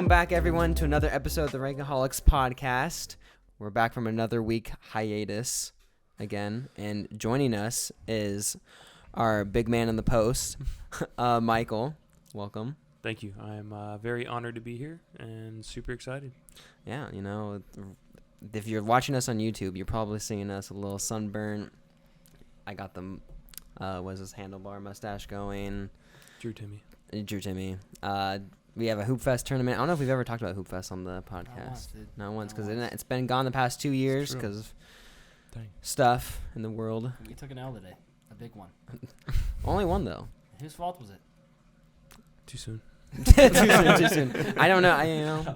Welcome back, everyone, to another episode of the Rankaholics podcast. We're back from another week hiatus again, and joining us is our big man in the post, Michael. Welcome. Thank you. I'm very honored to be here and super excited. Yeah, you know, if you're watching us on YouTube, you're probably seeing us a little sunburnt. I got the, was this handlebar mustache going? Drew Timmy. We have a Hoop Fest tournament. I don't know if we've ever talked about Hoop Fest on the podcast. Not once, because it's been gone the past 2 years because of stuff in the world. We took an L today, a big one. Only one, though. Whose fault was it? Too soon. Too soon. I don't know.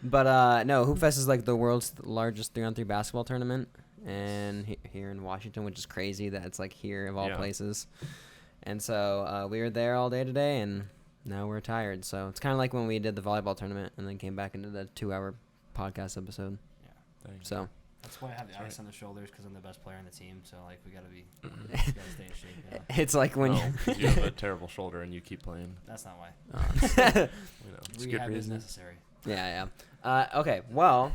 But no, Hoop Fest is like the world's largest 3-on-3 basketball tournament, and here in Washington, which is crazy that it's like here of all places. And so we were there all day today, and now we're tired. So it's kind of like when we did the volleyball tournament and then came back into the 2-hour podcast episode. Yeah. So that's why I have the ice on the shoulders, because I'm the best player on the team. So like we gotta stay in shape. You know? It's like when you have a terrible shoulder and you keep playing. That's not why. It's Rehab good is reason. necessary. Yeah. Okay. Well,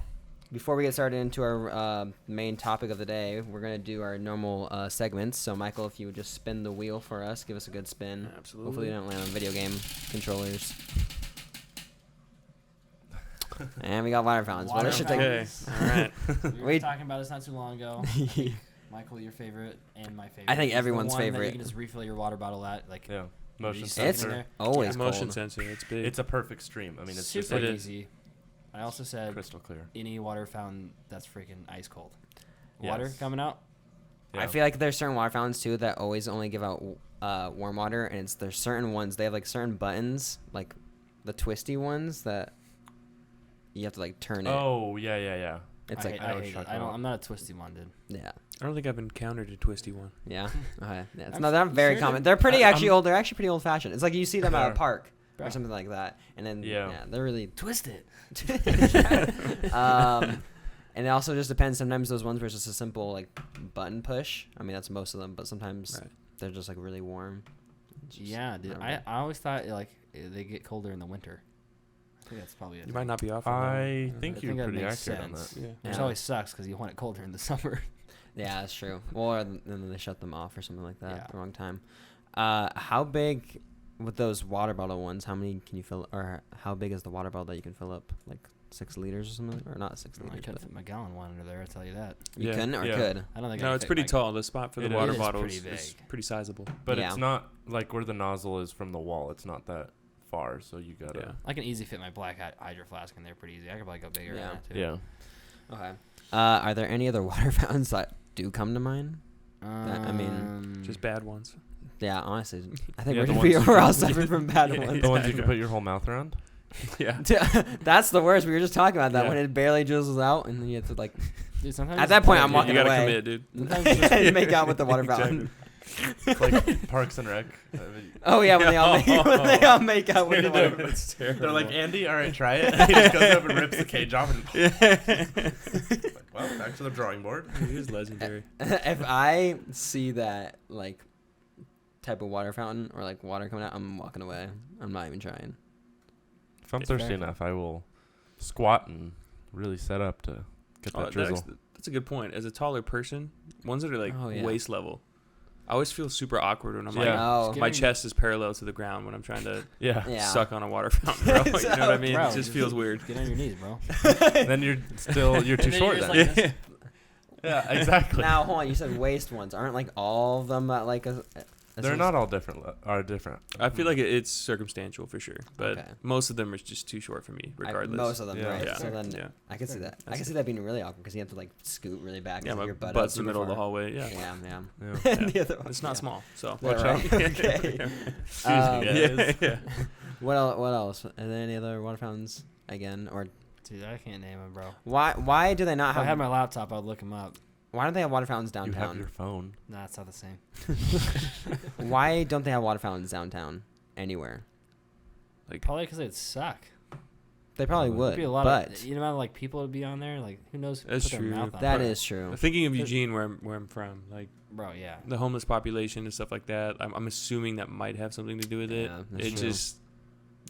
before we get started into our main topic of the day, we're going to do our normal segments. So, Michael, if you would just spin the wheel for us, give us a good spin. Absolutely. Hopefully you don't land on video game controllers. And we got water fountains. Water fountains. All right. We were talking about this not too long ago. Michael, your favorite, and my favorite. I think It's everyone's the one favorite. That you can just refill your water bottle at. Like, Yeah. Motion It's sensor. always motion cold. sensor. It's big. It's a perfect stream. I mean, it's just super like easy. I also said crystal clear. any water fountain that's freaking ice cold. Yes. Water coming out. Yeah. I feel like there's certain water fountains, too, that always only give out warm water. And there's certain ones, they have, like, certain buttons, like the twisty ones that you have to, like, turn it. Oh, yeah. It's I like, hate it. I'm not a twisty one, dude. yeah. I don't think I've encountered a twisty one. Yeah. Okay. Yeah. It's I'm not that s- very sure common. did. They're pretty I'm- actually old. They're actually pretty old fashioned. It's like you see them at a They're- park or Bro. something like that, and then Yeah. they're really Twisted. and it also just depends. Sometimes those ones where it's just a simple like button push. I mean that's most of them, but sometimes they're just like really warm. It's just- Yeah, dude. I always thought like they get colder in the winter. I think that's probably it. You might not be off. on I that. think I you're think that pretty makes accurate on sense. that. Yeah. Which Yeah. always sucks because you want it colder in the summer. Yeah, that's true. Or then they shut them off or something like that Yeah. at the wrong time. How big with those water bottle ones? How many can you fill? Or how big is the water bottle that you can fill up? Like 6 liters or something, or not 6 I liters? couldn't But fit my gallon one under there. I tell you that. you Yeah. couldn't or Yeah. could? I don't think. No, I it's could pretty fit tall. The spot for the It water is bottle pretty is big. pretty sizable. But Yeah. it's not like where the nozzle is from the wall. It's not that far, so you gotta. Yeah. I can easily fit my black hydro flask in there pretty easy. I could probably go bigger. Yeah. than that, too. Yeah. Okay. Are there any other water fountains that do come to mind? I mean, Just bad ones. Yeah, honestly, I think Yeah, the we're ones all you- suffering from bad Yeah. ones. The ones you can put your whole mouth around. Yeah. That's the worst. We were just talking about that Yeah. when it barely drizzles out, and then you have to like Dude, sometimes At that point, I'm You walking gotta away. commit, dude. Sometimes make out with the water fountain. It's like Parks and Rec. Oh yeah, when they all make out with the They're- water. That's terrible. They're like, Andy, all right, try it. He just goes up and rips the cage off and. Like, well, back to the drawing board. He is legendary. If I see that like type of water fountain or like water coming out, I'm walking away. I'm not even trying. If I'm Yeah. thirsty enough, I will squat and really set up to get that drizzle. That's a good point. As a taller person, ones that are like Oh, yeah. waist level, I always feel super awkward when I'm Yeah. Oh, Just my Getting- chest is parallel to the ground when I'm trying to Yeah. yeah. suck on a water fountain, bro. You know what I mean? Bro, It just feels weird. Get on your knees, bro. Then you're too And then short. you're just Then. like this. Yeah, exactly. Now hold on. You said waist ones. Aren't like all of them at like a They're not all different. Are different. I feel like it's circumstantial for sure, but Okay. most of them are just too short for me, regardless. Most of them, Yeah. right? Yeah. So then Yeah. I can see that. I That's can see that being really awkward because you have to like scoot really back. Yeah, and my your butt butt's up in the middle of the super far. hallway. Yeah. Yeah. Yeah. And the other one, It's not yeah. small, so Yeah, watch right. out. Okay. Yeah. yeah. What else? Are there any other water fountains again, or Dude, I can't name them, bro. why do they not If I have? had my laptop, I'd look them up. Why don't they have water fountains You have downtown? your phone. Nah, it's not the same. Why don't they have water fountains downtown anywhere? Probably because it'd suck. They probably There'd would, There'd be a lot but of, you know, like people would be on there. Like, who knows? That's put their true. mouth on that it. is true. Thinking of Eugene, where I'm from, like Bro, yeah. the homeless population and stuff like that. I'm assuming that might have something to do with it. Yeah, that's It true. just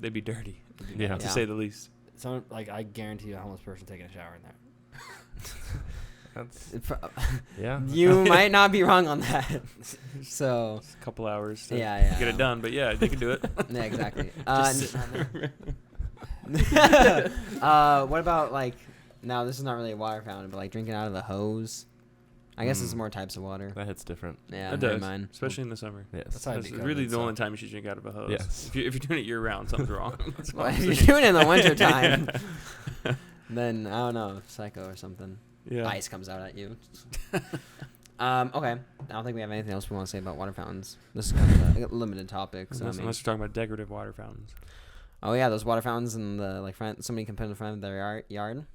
they'd be dirty, Yeah. to say the least. Someone I guarantee you, a homeless person taking a shower in there. That's Yeah. yeah. You might not be wrong on that. So It's a couple hours to yeah. get it done, but yeah, they can do it. Yeah, exactly. Just sitting on there. What about now this is not really a water fountain, but drinking out of the hose? I guess there's more types of water. That hits different. Yeah, It never does, mind. especially in the summer. Yes. That's how I That's become really it, the only so. time you should drink out of a hose. Yes. If you're doing it year round, something's wrong. That's all Well, I'm if you're saying. doing it in the winter time, then I don't know, psycho or something. Yeah. Ice comes out at you. Okay. I don't think we have anything else we want to say about water fountains. This is kind of a limited topic. So Unless we're talking about decorative water fountains. oh yeah, those water fountains in the front. Somebody can put in front of their yard.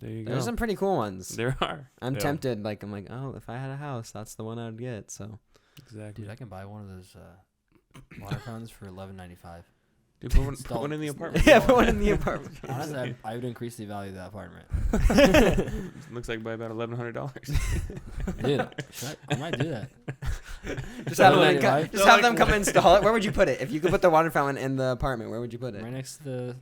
There you go. There's some pretty cool ones. There are. I'm Yeah. tempted. I'm like, oh, if I had a house, that's the one I would get. So Exactly. Dude, I can buy one of those water fountains for $11.95. Dude, put one Install- in the apartment. yeah, put one in the apartment. Honestly, I would increase the value of that apartment. Looks like by about $1,100. Dude, I might do that. Just have them, $11.95? just have them come install it. Where would you put it? If you could put the water fountain in the apartment, where would you put it? Right next to the.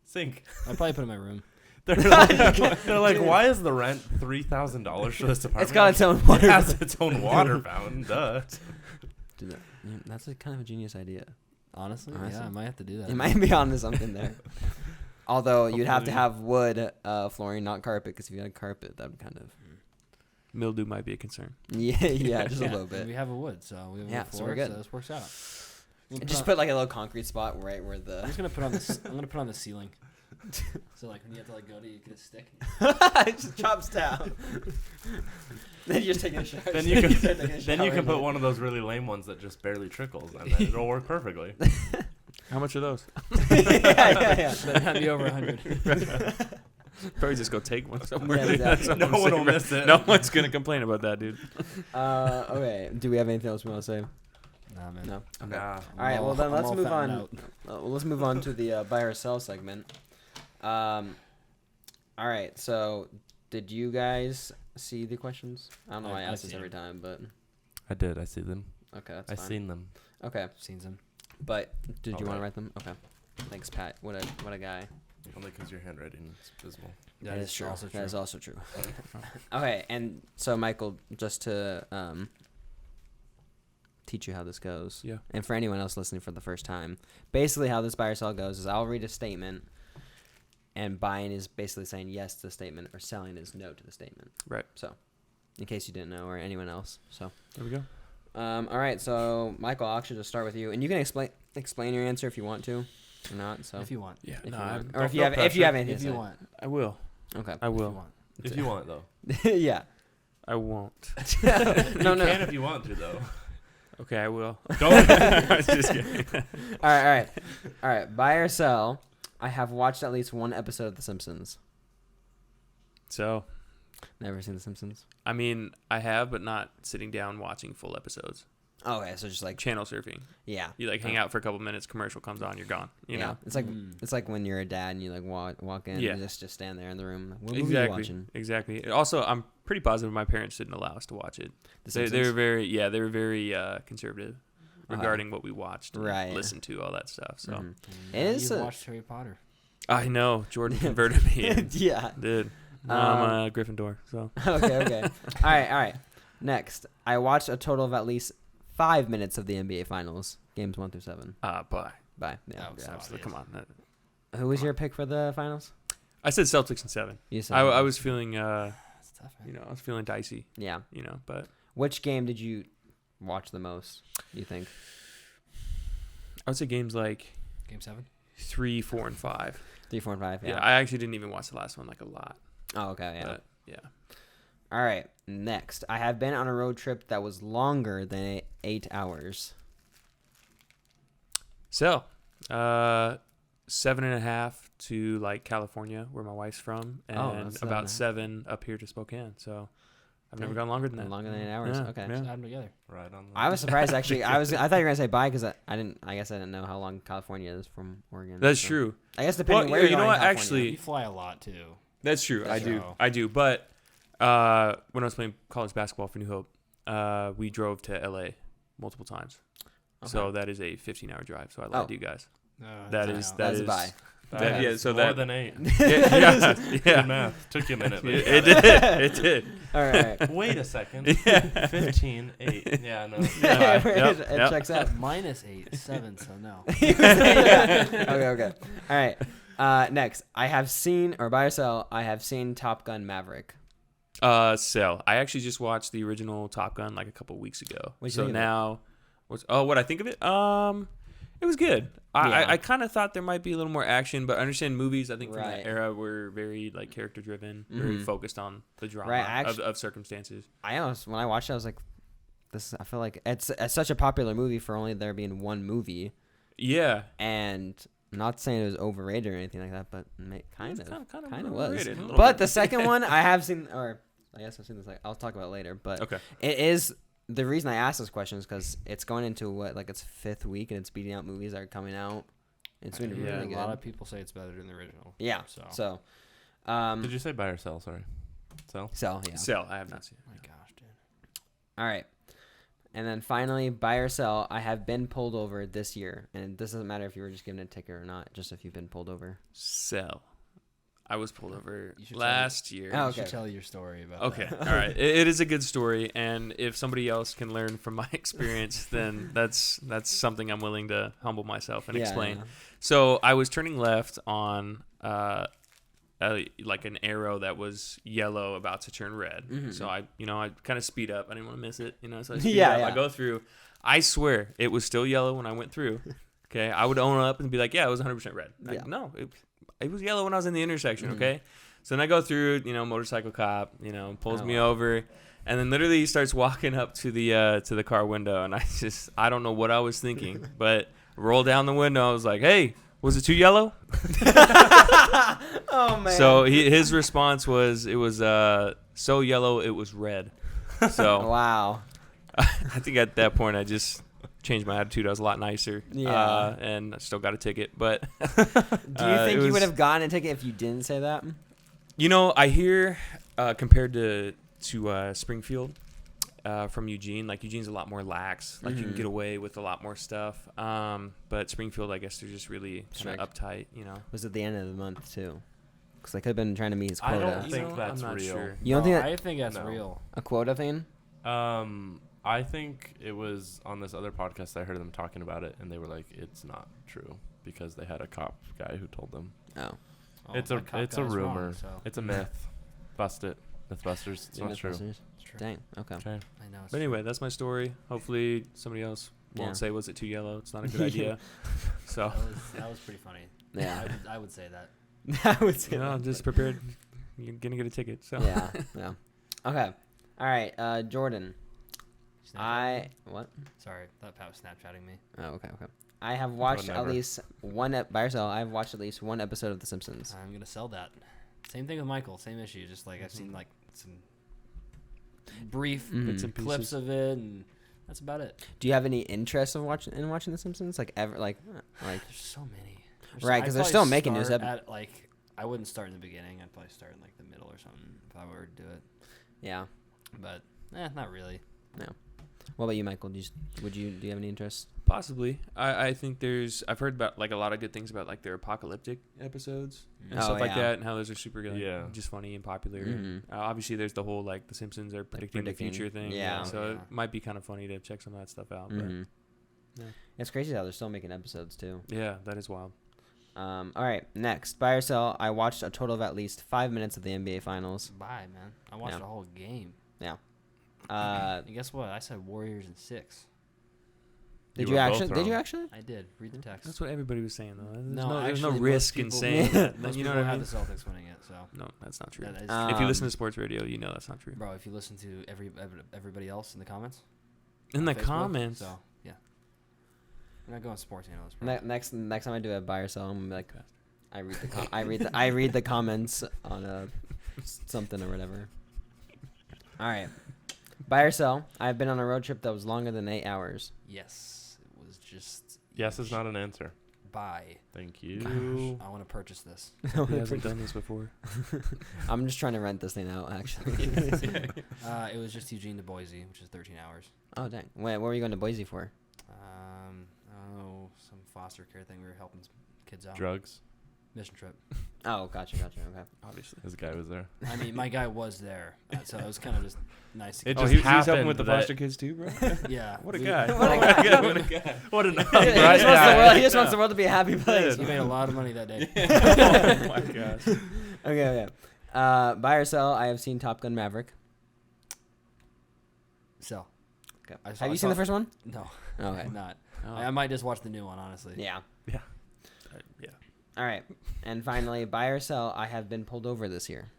Sink. I'd probably put it in my room. They're like, why is the rent $3,000 for this apartment? It's got its own It water. has its own water fountain. Duh. Dude, that's a kind of a genius idea. Honestly, Honestly. yeah, I might have to do that. You might be onto something there. Although you'd have to Hopefully. have wood flooring, not carpet, because if you had carpet, that would kind of Mildew might be a concern. yeah, just a Yeah, little bit. We have a wood, so we have Yeah, a so floor, we're good. so this works out. And just put a little concrete spot right where I'm the just gonna put on this. I'm gonna put on the ceiling. So when you have to go to, you get a stick. it just chops down. Then you just take a shower. Then you can start taking a then you shower can put in one of those really lame ones that just barely trickles, and then it'll work perfectly. How much are those? it. yeah. That'd be over 100. Probably just go take one somewhere. Yeah, dude. exactly. That's what No I'm one saying, will bro. miss it. No one's gonna complain about that, dude. Okay. Do we have anything else we want to say? Nah, man. No. Okay. Nah. All right. Well, then I'm let's all move fattened on. out. Well, let's move on to the buy or sell segment. All right. So, did you guys see the questions? I don't know why I I've ask this seen every time, but I did. I see them. okay, that's I fine. seen them. Okay, Seen some. but did you All want to right. write them? Okay. Thanks, Pat. What a guy. Only because your handwriting is visible. That is true. Also That is also true. Okay, and so Michael, just to teach you how this goes, Yeah. and for anyone else listening for the first time, basically how this buy or sell goes is I'll read a statement, and buying is basically saying yes to the statement, or selling is no to the statement. Right. So, in case you didn't know, or anyone else. So, There we go. all right. So, Michael, I'll actually just start with you, and you can explain your answer if you want to, or not. So, If you want. Yeah. if No, you want. I, or if you have anything If to you say. want. I will. Okay. I If you will. want. If you want, though. Yeah. I won't. No, You no. can if you want to, though. Okay, I will. Don't. Just kidding. All right. Buy or sell. I have watched at least one episode of The Simpsons. So, Never seen The Simpsons. I mean, I have, but not sitting down watching full episodes. Oh, okay, so just Channel surfing. yeah. You hang out for a couple minutes, commercial comes on, you're gone. You know. It's like when you're a dad and you walk in, Yeah. and just stand there in the room. What movie are you Exactly. watching? Exactly. Also, I'm pretty positive my parents didn't allow us to watch it. The They Simpsons? were very conservative regarding what we watched, and Right. listened to, all that stuff. So Mhm. It is You a- watched Harry Potter. I know Jordan converted me, in, yeah. dude. Now I'm a Gryffindor. So Okay. All right. Next, I watched a total of at least 5 minutes of the NBA Finals, games 1 through 7. bye. Bye. Yeah. Oh, Yeah, so absolutely. Come on. Who was your pick for the finals? I said Celtics in 7. You said I was feeling, That's tough, man. I was feeling dicey. Yeah. But Which game did you watch the most? You think? I would say games like Game 7? 3, 4, and 5. 3, 4, and 5. Yeah, Yeah. I actually didn't even watch the last one a lot. Oh, okay. Yeah. But yeah. All right. Next, I have been on a road trip that was longer than 8 hours. So, 7.5 to California, where my wife's from, and that's about 7.5. 7 up here to Spokane. So, I've never Dang. gone longer than that. Longer than 8 hours. Yeah, Okay. yeah. Just add them together. Right on. I was surprised actually. I thought you were gonna say bye because I didn't. I guess I didn't know how long California is from Oregon. That's so. true. I guess depending Well, where yeah, you're you know going what, in California. actually- You fly a lot, too. That's true. That's I do. true. I do. But when I was playing college basketball for New Hope, we drove to LA multiple times. So Okay. that is a 15-hour drive. So I lied to you guys. That is That's a buy. That, yeah, so more that than 8. yeah. Good math. Took you a minute. But It did. It did. All right. Wait a second. Yeah. 15, 8. Yeah, no. Yeah, Yep, it yep. checks out. -8, 7. So no. Okay. All right. Next, I have seen, or buy or sell, I have seen Top Gun Maverick. Sell. I actually just watched the original Top Gun like a couple weeks ago. What'd you So think of it? now, what I think of it? It was good. Yeah. I kind of thought there might be a little more action, but I understand movies, I think from Right. that era were very like character driven, very Mhm. focused on the drama Right, of circumstances. I almost, when I watched it, I was like, I feel like it's such a popular movie for only there being one movie. Yeah. And I'm not saying it was overrated or anything like that, but kind of was. overrated, a little But bit. the second one I have seen, or I guess I've seen this. Like, I'll talk about it later. But Okay. it is, the reason I asked this question is because it's going into its 5th week and it's beating out movies that are coming out. It's going to be Yeah, really good. A lot of people say it's better than the original. Yeah. So. Did you say buy or sell? Sorry. Sell? yeah. Sell. I have not seen Oh my it. gosh, dude. All right. And then finally, buy or sell. I have been pulled over this year, and this doesn't matter if you were just given a ticket or not. Just if you've been pulled over. Sell. I was pulled over You should last year. Oh, You okay. should tell your story about Okay. that. All right. It is a good story, and if somebody else can learn from my experience, then that's something I'm willing to humble myself and explain. Yeah. So I was turning left on like an arrow that was yellow about to turn red. Mhm. So I kind of speed up. I didn't want to miss it, so I speed Yeah, up. yeah. I go through. I swear it was still yellow when I went through. Okay. I would own up and be like, yeah, it was 100% red. Like, Yeah. no, it was yellow when I was in the intersection. Mhm. Okay. So then I go through, motorcycle cop, pulls Oh, me wow. over, and then literally he starts walking up to the car window, and I don't know what I was thinking, but roll down the window. I was like, hey, was it too yellow? Oh man. So his response was, it was so yellow it was red. So Wow. I think at that point I just changed my attitude. I was a lot nicer. Yeah. And I still got a ticket, but Do you think it you would was- have gotten a ticket if you didn't say that? I hear compared to Springfield from Eugene, like Eugene's a lot more lax. Like you can Mhm. get away with a lot more stuff. But Springfield, I guess they're just really kind Strict. of uptight. Was at the end of the month too, because they could have been trying to meet his I quota. don't think that's I'm not real. sure. You don't think that I think that's No. real. a quota thing? I think it was on this other podcast I heard them talking about it, and they were like, it's not true because they had a cop guy who told them. Oh. Oh, It's that cop a guy's wrong, rumor. so. It's a myth. Bust it. Mythbusters. It's not true. Mythbusters? It's true. Dang. Okay. Okay. I know. It's But anyway, that's my story. Hopefully somebody else won't Yeah. say, was it too yellow? It's not a good idea. So, that was pretty funny. Yeah. I would say that. I would say I'm that, just but- prepared. You're going to get a ticket. So Yeah. Yeah. Okay. All right. Jordan. What? Sorry, that Pat was Snapchatting me. Oh, okay. I have watched at Whatever. least buy or sell. I've watched at least one episode of The Simpsons. I'm gonna sell that. Same thing with Michael. Same issue. Just like I've seen like some brief Mhm. bits and clips pieces. of it, and that's about it. Do you have any interest in watching The Simpsons? Like ever? Like. There's so many. Right, 'cause they're still making new at like I wouldn't start in the beginning. I'd probably start in like the middle or something if I were to do it. Yeah. But not really. What about you, Michael? Do you have any interest? possibly. I think I've heard about like a lot of good things about like their apocalyptic episodes and Oh, stuff like yeah. that, and how those are super like, Yeah. just funny and popular. Mhm. Obviously, there's the whole like the Simpsons are predicting the future thing. yeah. So Yeah. it might be kind of funny to check some of that stuff out. Mhm. Yeah. It's crazy how they're still making episodes too. But yeah, that is wild. All right, next, buy or sell. I watched a total of at least 5 minutes of the NBA Finals. Bye, man. I watched Yeah. the whole game. Uh, And guess what? I said Warriors in 6. did You you were both actually? Did you wrong. actually? I did. Read the text. That's what everybody was saying though. There's No, there's no actually, risk in most saying people- that. Most You know people what I mean? have the Celtics winning it, so. No, that's not true. That is If you listen Um, to sports radio, you know that's not true. Bro, if you listen to everybody else in the comments. In on the Facebook, comments. So, yeah. We're not going sports analysts, bro. Next time I do a buy or sell, I'm gonna be like, Bastard. I read the I read the comments on something or whatever. All right, buy or sell. I've been on a road trip that was longer than 8 hours. Yes. It was just. Yes is not an answer. Buy. Thank you. I want to purchase this. He hasn't done this before. I'm just trying to rent this thing out, actually. It was just Eugene to Boise, which is 13 hours. Oh dang! Wait, what were you going to Boise for? Oh, some foster care thing. We were helping kids out. Drugs. Mission trip. Oh, gotcha. Okay. Obviously. This guy was there. I mean, my guy was there, so it was kind of just nice. To It get just he was helping happened with the that- foster kids too, bro. yeah. What a we- guy. What a guy. What a guy. What an He just wants the world. He just wants the world to be a happy place. He made a lot of money that day. Oh my gosh. Okay. Buy or sell? I have seen Top Gun Maverick. Sell. Okay. I saw- Have I you seen the saw- first one? No, Okay. I'm not. Oh. I might just watch the new one, honestly. Yeah. Yeah. All right. And finally, buy or sell? I have been pulled over this year.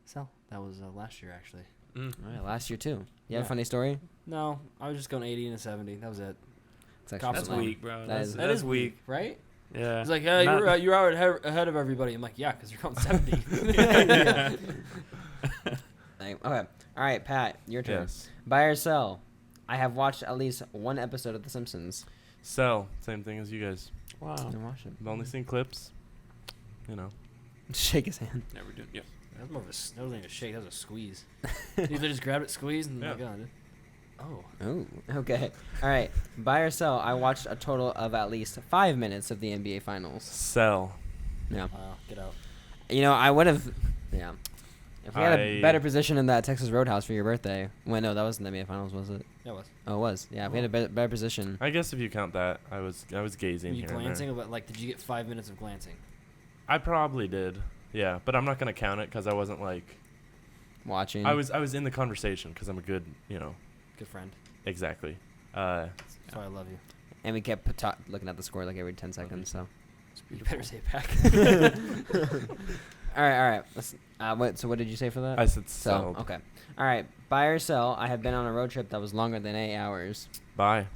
Sell. That was last year, actually. Mm. All right, last year too. You have a Yeah. funny story? No, I was just going 80 and a 70. That was it. It's actually Cops That's lame. weak, bro. That is- That is weak, right? Yeah. He's like, yeah, Not- you're out ahead of everybody. I'm like, yeah, because you're going 70. Yeah. Okay. All right, Pat, your turn. Yes. Buy or sell? I have watched at least one episode of The Simpsons. Sell. Same thing as you guys. Wow. Didn't watch it. I've only seen clips. You know. Shake his hand. Never do. Yeah. That was more of that wasn't even a shake. That was a squeeze. You either just grabbed it, squeezed, and Yeah. like, oh. Oh. Oh, okay. All right. Buy or sell? I watched a total of at least 5 minutes of the NBA Finals. Sell. Yeah. Wow, get out. You know, I would have. Yeah. If we had a I- better position in that Texas Roadhouse for your birthday. Wait, no, that wasn't the NBA Finals, was it? That was. Oh, it was. Yeah, if we had a better position. I guess if you count that, I was gazing Were you here and glancing? there. But like, did you get 5 minutes of glancing? I probably did. Yeah, but I'm not gonna count it because I wasn't like. Watching. I was in the conversation because I'm a good, Good friend. exactly. That's why I love you. And we kept looking at the score like every 10 seconds, so. You better say it back. All right. So what did you say for that? I said Sell. sell. Okay. All right. Buy or sell? I have been on a road trip that was longer than 8 hours. Buy. I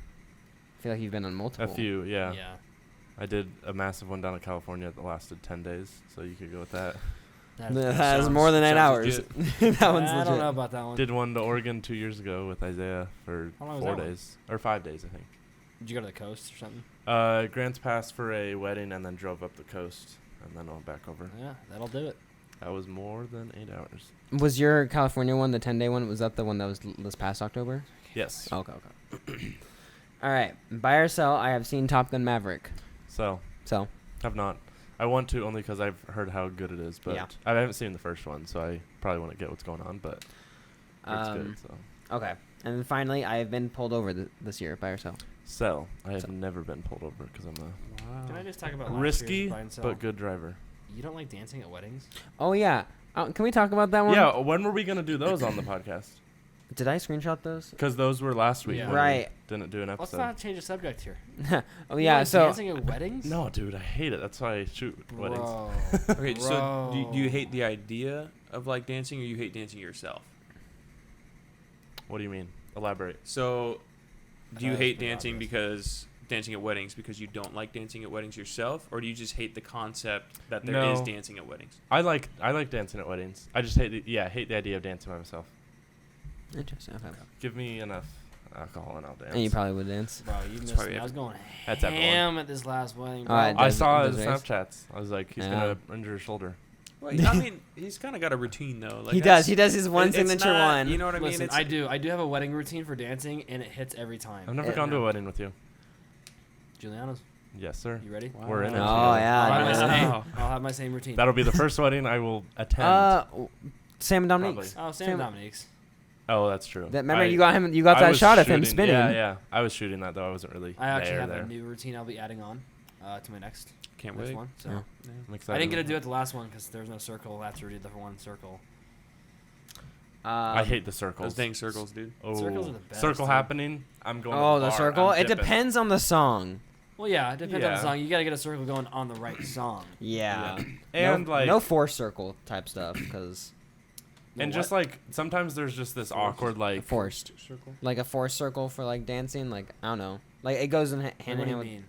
feel like you've been on multiple. A few, yeah. Yeah. I did a massive one down in California that lasted 10 days, so you could go with that. That has more than 8 sounds hours. that one's I legit. don't know about that one. Did one to Oregon 2 years ago with Isaiah for How long was 4 that one? days. Or 5 days, I think. Did you go to the coast or something? Grants Pass for a wedding and then drove up the coast and then went back over. Yeah, that'll do it. That was more than 8 hours. Was your California one, the 10-day one, was that the one that was this past October? Yes. Okay. All right. Buy or sell? I have seen Top Gun Maverick. So, So, have not. I want to only because I've heard how good it is, but Yeah. I haven't seen the first one, so I probably want to get what's going on, but it's good. So, okay. And then finally, I have been pulled over this year. Buy or sell? sell. I have Sell. never been pulled over because I'm a Can I just talk about last risky year's buy and sell? but good driver. You don't like dancing at weddings? Oh, yeah. Can we talk about that one? Yeah, when were we gonna do those on the podcast? Did I screenshot those? Because those were last week. Yeah. when we Right. didn't do an Let's episode. not change the subject here. Oh, You yeah. like So, dancing at weddings? No, dude, I hate it. That's why I shoot weddings. Bro. Okay, so do you Bro. hate the idea of like dancing, or you hate dancing yourself? What do you mean? Elaborate. So, do you That's hate pretty dancing obvious. because dancing at weddings because you don't like dancing at weddings yourself, or do you just hate the concept that there is No. dancing at weddings? I like dancing at weddings. I just hate the idea of dancing by myself. interesting. Okay. Give me enough alcohol and I'll dance. And you probably would dance. Bro, you missed probably me. I was going That's everyone. ham at this last wedding, bro. Alright, I Does- saw does his race? Snapchats. I was like, he's Yeah. gonna injure his shoulder. Well, I mean, he's kind of got a routine though. Like He that's- does. He does his one it's signature not- one. You know what I mean? Listen, It's, I do have a wedding routine for dancing, and it hits every time. I've never gone to a wedding with you. Juliana's, Yes, sir. you ready? We're in it. Oh, together. yeah. I'll have, my same, Wow. I'll have my same routine. That'll be the first wedding I will attend. Sam and Dominique's. Oh, Sam Sam- Dominique's. Oh, that's true. Remember, I- you got I that was shot of him shooting- spinning. Yeah. I was shooting that though. I wasn't really I actually there. have there. a new routine I'll be adding on to my next can't next wait. one. So Yeah. I'm excited. I didn't get to do it the last one because there's no circle. I have to redo the one circle. I hate the circles. Those dang circles, dude. Oh, Circles are the best, circle dude. happening. I'm going. Oh, to the bar. circle. I'm It dipping. depends on the song. Well, yeah, it depends on the Yeah. song. You gotta get a circle going on the right song. Yeah. And no, like, no force circle type stuff because and just like sometimes there's just this awkward like. forced, Circle. like a force circle for like dancing. Like I don't know. Like it goes in hand What in do hand you with. mean?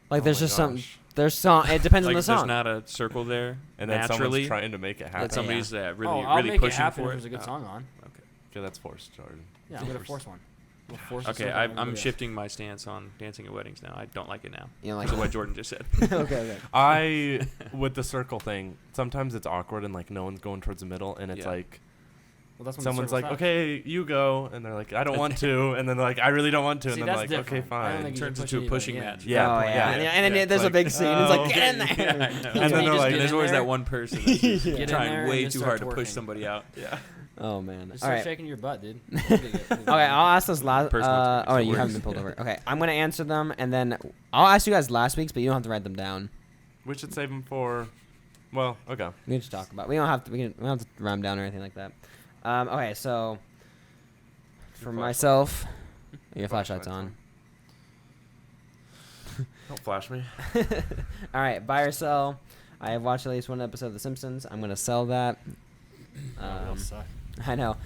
Like Oh there's my just some. gosh. There's song. It depends Like on the there's song. not a circle there And then naturally. someone's trying to make it happen. That's- Somebody's really, oh, I'll really make it pushing happen for if it. there's a good Oh, song on. okay. Okay, that's forced, Jordan. Yeah, I'm gonna force one. We'll force a Okay, circle I'm everybody else. shifting my stance on dancing at weddings now. I don't like it now. You know, like Because of what Jordan just said. okay. With the circle thing, sometimes it's awkward and like no one's going towards the middle, and it's Yeah. like Well, that's when the someone's circle like, stops. okay, you go, and they're like, I don't want to, and then they're like, I really don't want to, See, and then that's they're like, okay, different. I don't fine. think you Turns can push into a anybody, pushing yeah. match. Yeah, oh, yeah. And then there's a Like, big scene. It's like, oh, get in there. Yeah, I know. And then You they're just like, get There's in always there, that one person that's just get in there trying way and too just hard start to push twerking. somebody out. yeah. Oh, man. Just All start right. shaking your butt, dude. Okay, I'll ask this last. Personal experience, Oh, it you works. haven't been pulled over. Okay, I'm gonna answer them, and then I'll ask you guys last week's, but you don't have to write them down. We should save them for. Well, okay. We can just talk about. We don't have to. We don't have to write them down or anything like that. Okay, so for myself, your flashlight's on. Don't flash me. All right, buy or sell. I have watched at least one episode of The Simpsons. I'm gonna sell that. That'll suck. I know.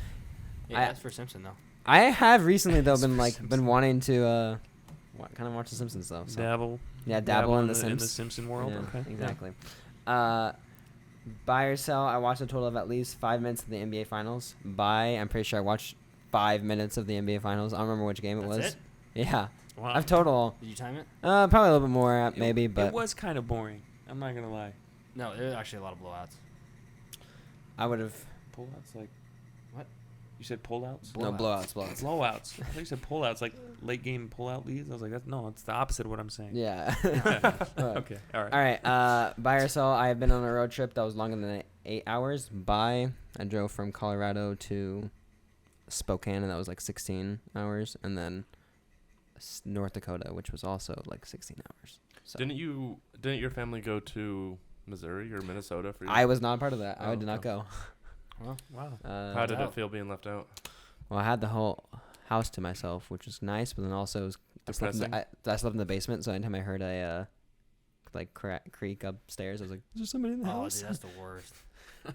Yeah, that's for Simpson though. I have recently though That's been for like Simpsons. been wanting to kind of watch The Simpsons though. So. Dabble. Yeah, dabble in the in the Sims. Simpson world. Yeah, Okay. exactly. Buy or sell. I watched a total of at least 5 minutes of the NBA Finals. Buy. I'm pretty sure I watched 5 minutes of the NBA Finals. I don't remember which game it That's was. it? Yeah, Wow. I've total. Did you time it? Probably a little bit more, maybe, It but was kind of boring. I'm not gonna lie. No, there were actually a lot of blowouts. I would have Pullouts like What? You said pullouts? no Blowouts. blowouts. Blowouts. I thought you said pullouts, like late game pullout leads. I was like, it's the opposite of what I'm saying. Yeah. Okay. All right. All right. Buy or sell. I have been on a road trip that was longer than 8 hours. Buy. I drove from Colorado to Spokane, and that was like 16 hours, and then North Dakota, which was also like 16 hours. So Didn't your family go to Missouri or Minnesota for you? I was not part of that. I Oh, did not okay. go. Well, Wow. How did out. it feel being left out? Well, I had the whole house to myself, which was nice, but then also it was, I slept in the basement, so anytime I heard a creak upstairs, I was like, "Is there somebody in the Oh, house?" dude, that's the worst.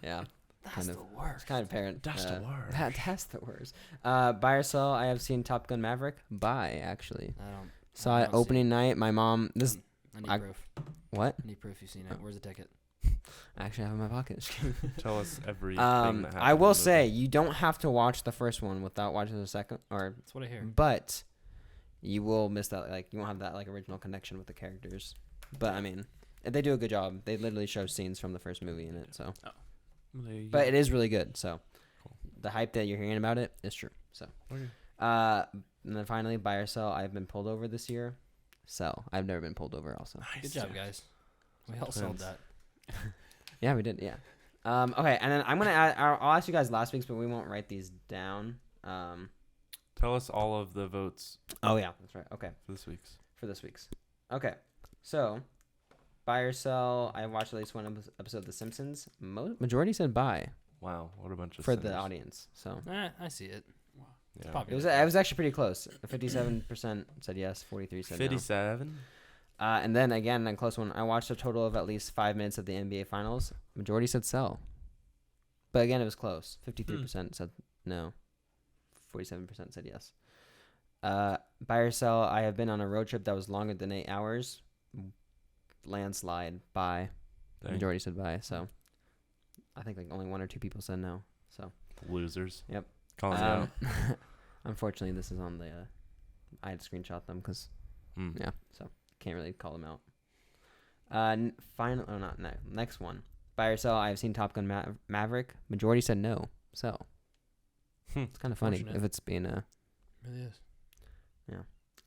Yeah, That's Kind the of. worst. it's kind of apparent. That's the worst. That's the worst. Buy or sell. I have seen Top Gun Maverick. Buy, actually. Saw I it don't see opening night. My mom. I need I- proof. What? I need proof you've seen it. Where's the ticket? I actually have it in my pocket. Tell us everything that happened. I will in the say movie. you don't have to watch the first one without watching the second, That's what I hear. but you will miss that. Like you won't have that like original connection with the characters. But I mean, they do a good job. They literally show scenes from the first movie in it. So, Well, there you but go. it is really good. So, Cool. the hype that you're hearing about it is true. So, Okay. and then finally, buy or sell. I've been pulled over this year. Sell. I've never been pulled over. Also. Good job, guys. We all sold that. Yeah, we did. Yeah. Okay, and then I'm gonna I'll ask you guys last week's, but we won't write these down. Tell us all of the votes Oh yeah, that's right. Okay, for this week's. for this week's. Okay, so buy or sell. I watched at least one episode of The Simpsons. Majority said buy Wow, what a bunch of for the sinners. audience. So I see it. Yeah. popular. it was actually pretty close. 57% said yes. 43 said no. 57. And then again, a close one. I watched a total of at least 5 minutes of the NBA Finals. Majority said sell. But again, it was close. 53% said no. 47% said yes. Buy or sell. I have been on a road trip that was longer than 8 hours. Landslide. Buy. Dang. Majority said buy. So I think like only 1 or 2 people said no. So Losers. Yep. Calling you out. unfortunately, this is on the. I had to screenshot them because Hmm. yeah, so can't really call them out. Next one. Buy or sell. I have seen Top Gun Maverick. Majority said no. Sell. It's kind of funny Fortunate. if it's being It really is.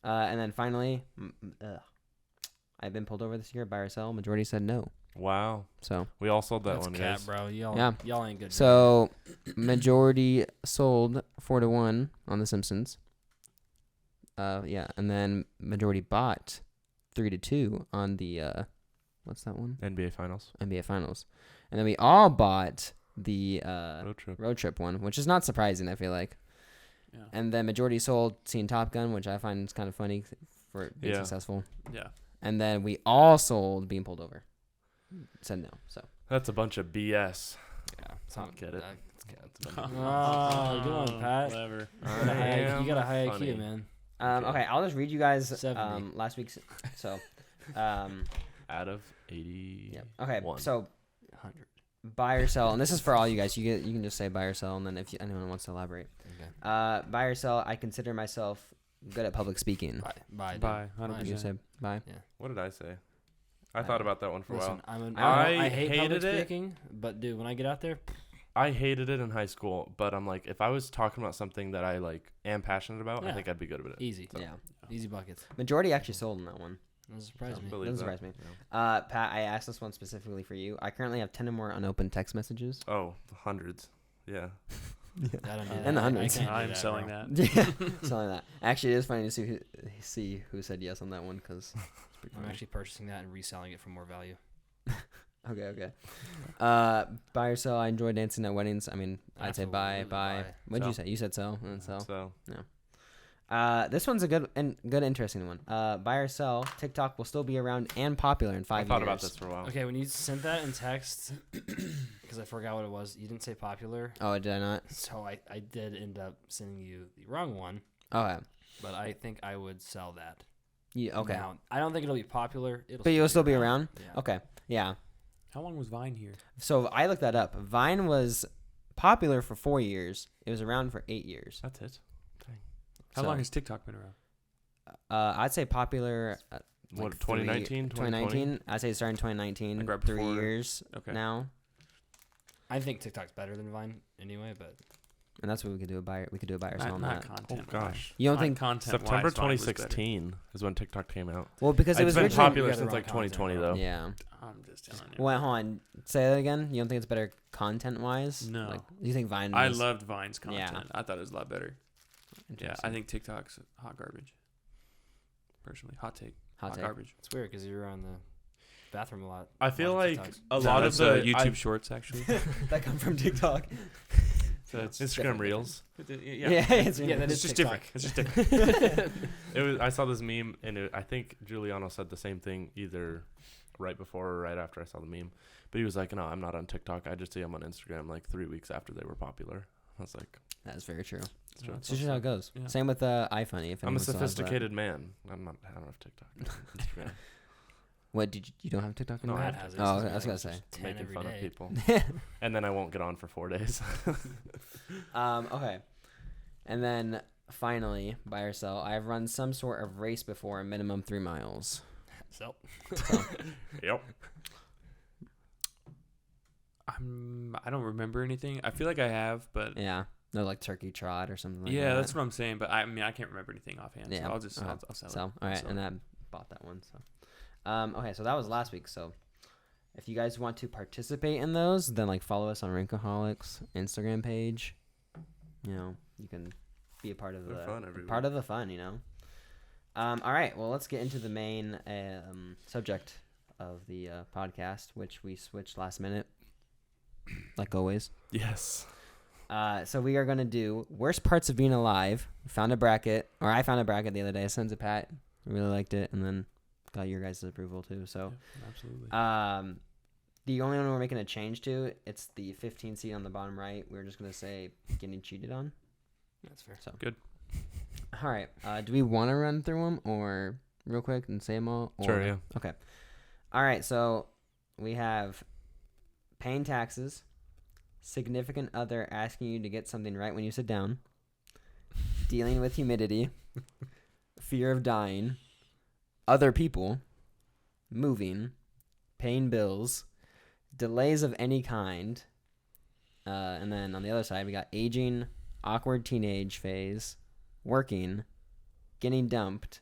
and then finally, I've been pulled over this year. Buy or sell. Majority said no. Wow. So We all sold that That's one, cap, guys. bro. Y'all, Yeah. y'all ain't good. so majority sold 4-1 on The Simpsons. Yeah, and then majority bought 3-2 on the what's that one? NBA Finals. NBA Finals, and then we all bought the Road trip. road trip one, which is not surprising. I feel like, Yeah. and then majority sold seeing Top Gun, which I find is kind of funny for it being Yeah. successful, Yeah. and then we all sold being pulled over. Said no, so That's a bunch of BS. Yeah. I don't get it. That's a bunch of Oh, good one, Pat. Whatever. You got a high funny. IQ, man. okay, I'll just read you guys 70. last week's. So, Out of 80. yeah, okay, One. so 100. buy or sell, and this is for all you guys. You can just say buy or sell, and then if anyone wants to elaborate, Okay. buy or sell. I consider myself good at public speaking. Bye. Bye. dude. Bye. Bye. 100%. You say bye. What did I say? I thought about that one for a Listen, while. I hate public hated it. speaking, but dude, when I get out there, I hated it in high school, but I'm like, if I was talking about something that I like am passionate about, I Yeah. think I'd be good at it. Easy. Yeah. Easy buckets. Majority actually sold in that one. Doesn't surprise me. Believe Doesn't that. surprise me. Yeah. Pat, I asked this one specifically for you. I currently have 10 or more unopened text messages. Oh, hundreds. Yeah. I don't do And that. the I hundreds. can't do I'm that, selling bro. that. Yeah, something like that. Actually, it is funny to see who said yes on that one because I'm actually purchasing that and reselling it for more value. okay. Buy or sell. I enjoy dancing at weddings. I mean, I'd say buy. Absolutely buy. What'd you Sell. say? You said sell and sell. So This one's a good interesting one. Buy or sell. TikTok will still be around and popular in 5 I years. thought about this for a while. Okay, when you sent that in text, because I forgot what it was, you didn't say popular. Oh, did I not? So I did end up sending you the wrong one, Okay. but I think I would sell that. Yeah, okay. Now, I don't think it'll be popular. But you'll still be around? Yeah. Okay. Yeah. How long was Vine here? So I looked that up. Vine was popular for 4 years. It was around for 8 years. That's it. How So, long has TikTok been around? I'd say popular. What, like 2019, 2019. I'd say it started in 2019. Like right 3 before- years Okay. now, I think TikTok's better than Vine anyway, but and that's what we could do. We could do a buy or sell on Not that. content. Oh, gosh. You don't think? content? September 2016 is when TikTok came out. Well, because it It's was been originally. popular You got the since wrong like 2020 though. Yeah. I'm just telling you. Well, hold on. Say that again. You don't think it's better content wise? No. Like, you think Vine? I was- loved Vine's content. Yeah. I thought it was a lot better. Yeah, Interesting. I think TikTok's hot garbage. Personally, hot take. Hot take. Garbage. it's weird because you're on the bathroom a lot. I feel watching like TikToks. a No, lot of that's, the YouTube Shorts actually. that come from TikTok. So it's Instagram Reels. Yeah, it's Yeah, that It's is just TikTok. different. It's just different. It was. I saw this meme, and I think Giuliano said the same thing either right before or right after I saw the meme. But he was like, "No, I'm not on TikTok. I just see them on Instagram like 3 weeks after they were popular." I was like, That's very true. "It's true." It's just how it goes. Yeah. Same with iFunny. If I'm a anyone still has that. sophisticated man. I'm not. I don't have TikTok. Instagram. What did you don't have TikTok No, anymore? I Matt have has Oh, it. I was gonna say. 10 Making every fun of day. people, and then I won't get on for 4 days. Okay. And then finally, buy or sell. I have run some sort of race before, a minimum 3 miles. So Yep. I don't remember anything. I feel like I have, but Yeah. No, like turkey trot or something like that. yeah, that's what I'm saying. But I mean, I can't remember anything offhand. Yeah. So I'll just Okay. I'll sell it. So, all right, sell and it. I bought that one. So, okay, so that was last week. So, if you guys want to participate in those, then like follow us on Rinkaholics Instagram page. You know, you can be a part of They're fun every part of the fun. You know. All right, well, let's get into the main subject of the podcast, which we switched last minute, like always. Yes. So we are gonna do worst parts of being alive. Found a bracket, or I found a bracket the other day. I sent it to Pat. I really liked it, and then got your guys' approval too. So, Yeah, absolutely. the only one we're making a change to, it's the 15 seed on the bottom right. We're just gonna say getting cheated on. that's fair. So Good. All right. Do we want to run through them or real quick and say them all? Or? Sure. Yeah. Okay. All right. So we have paying taxes, significant other asking you to get something right when you sit down, dealing with humidity, fear of dying, other people, moving, paying bills, delays of any kind, and then on the other side we got aging, awkward teenage phase, working, getting dumped,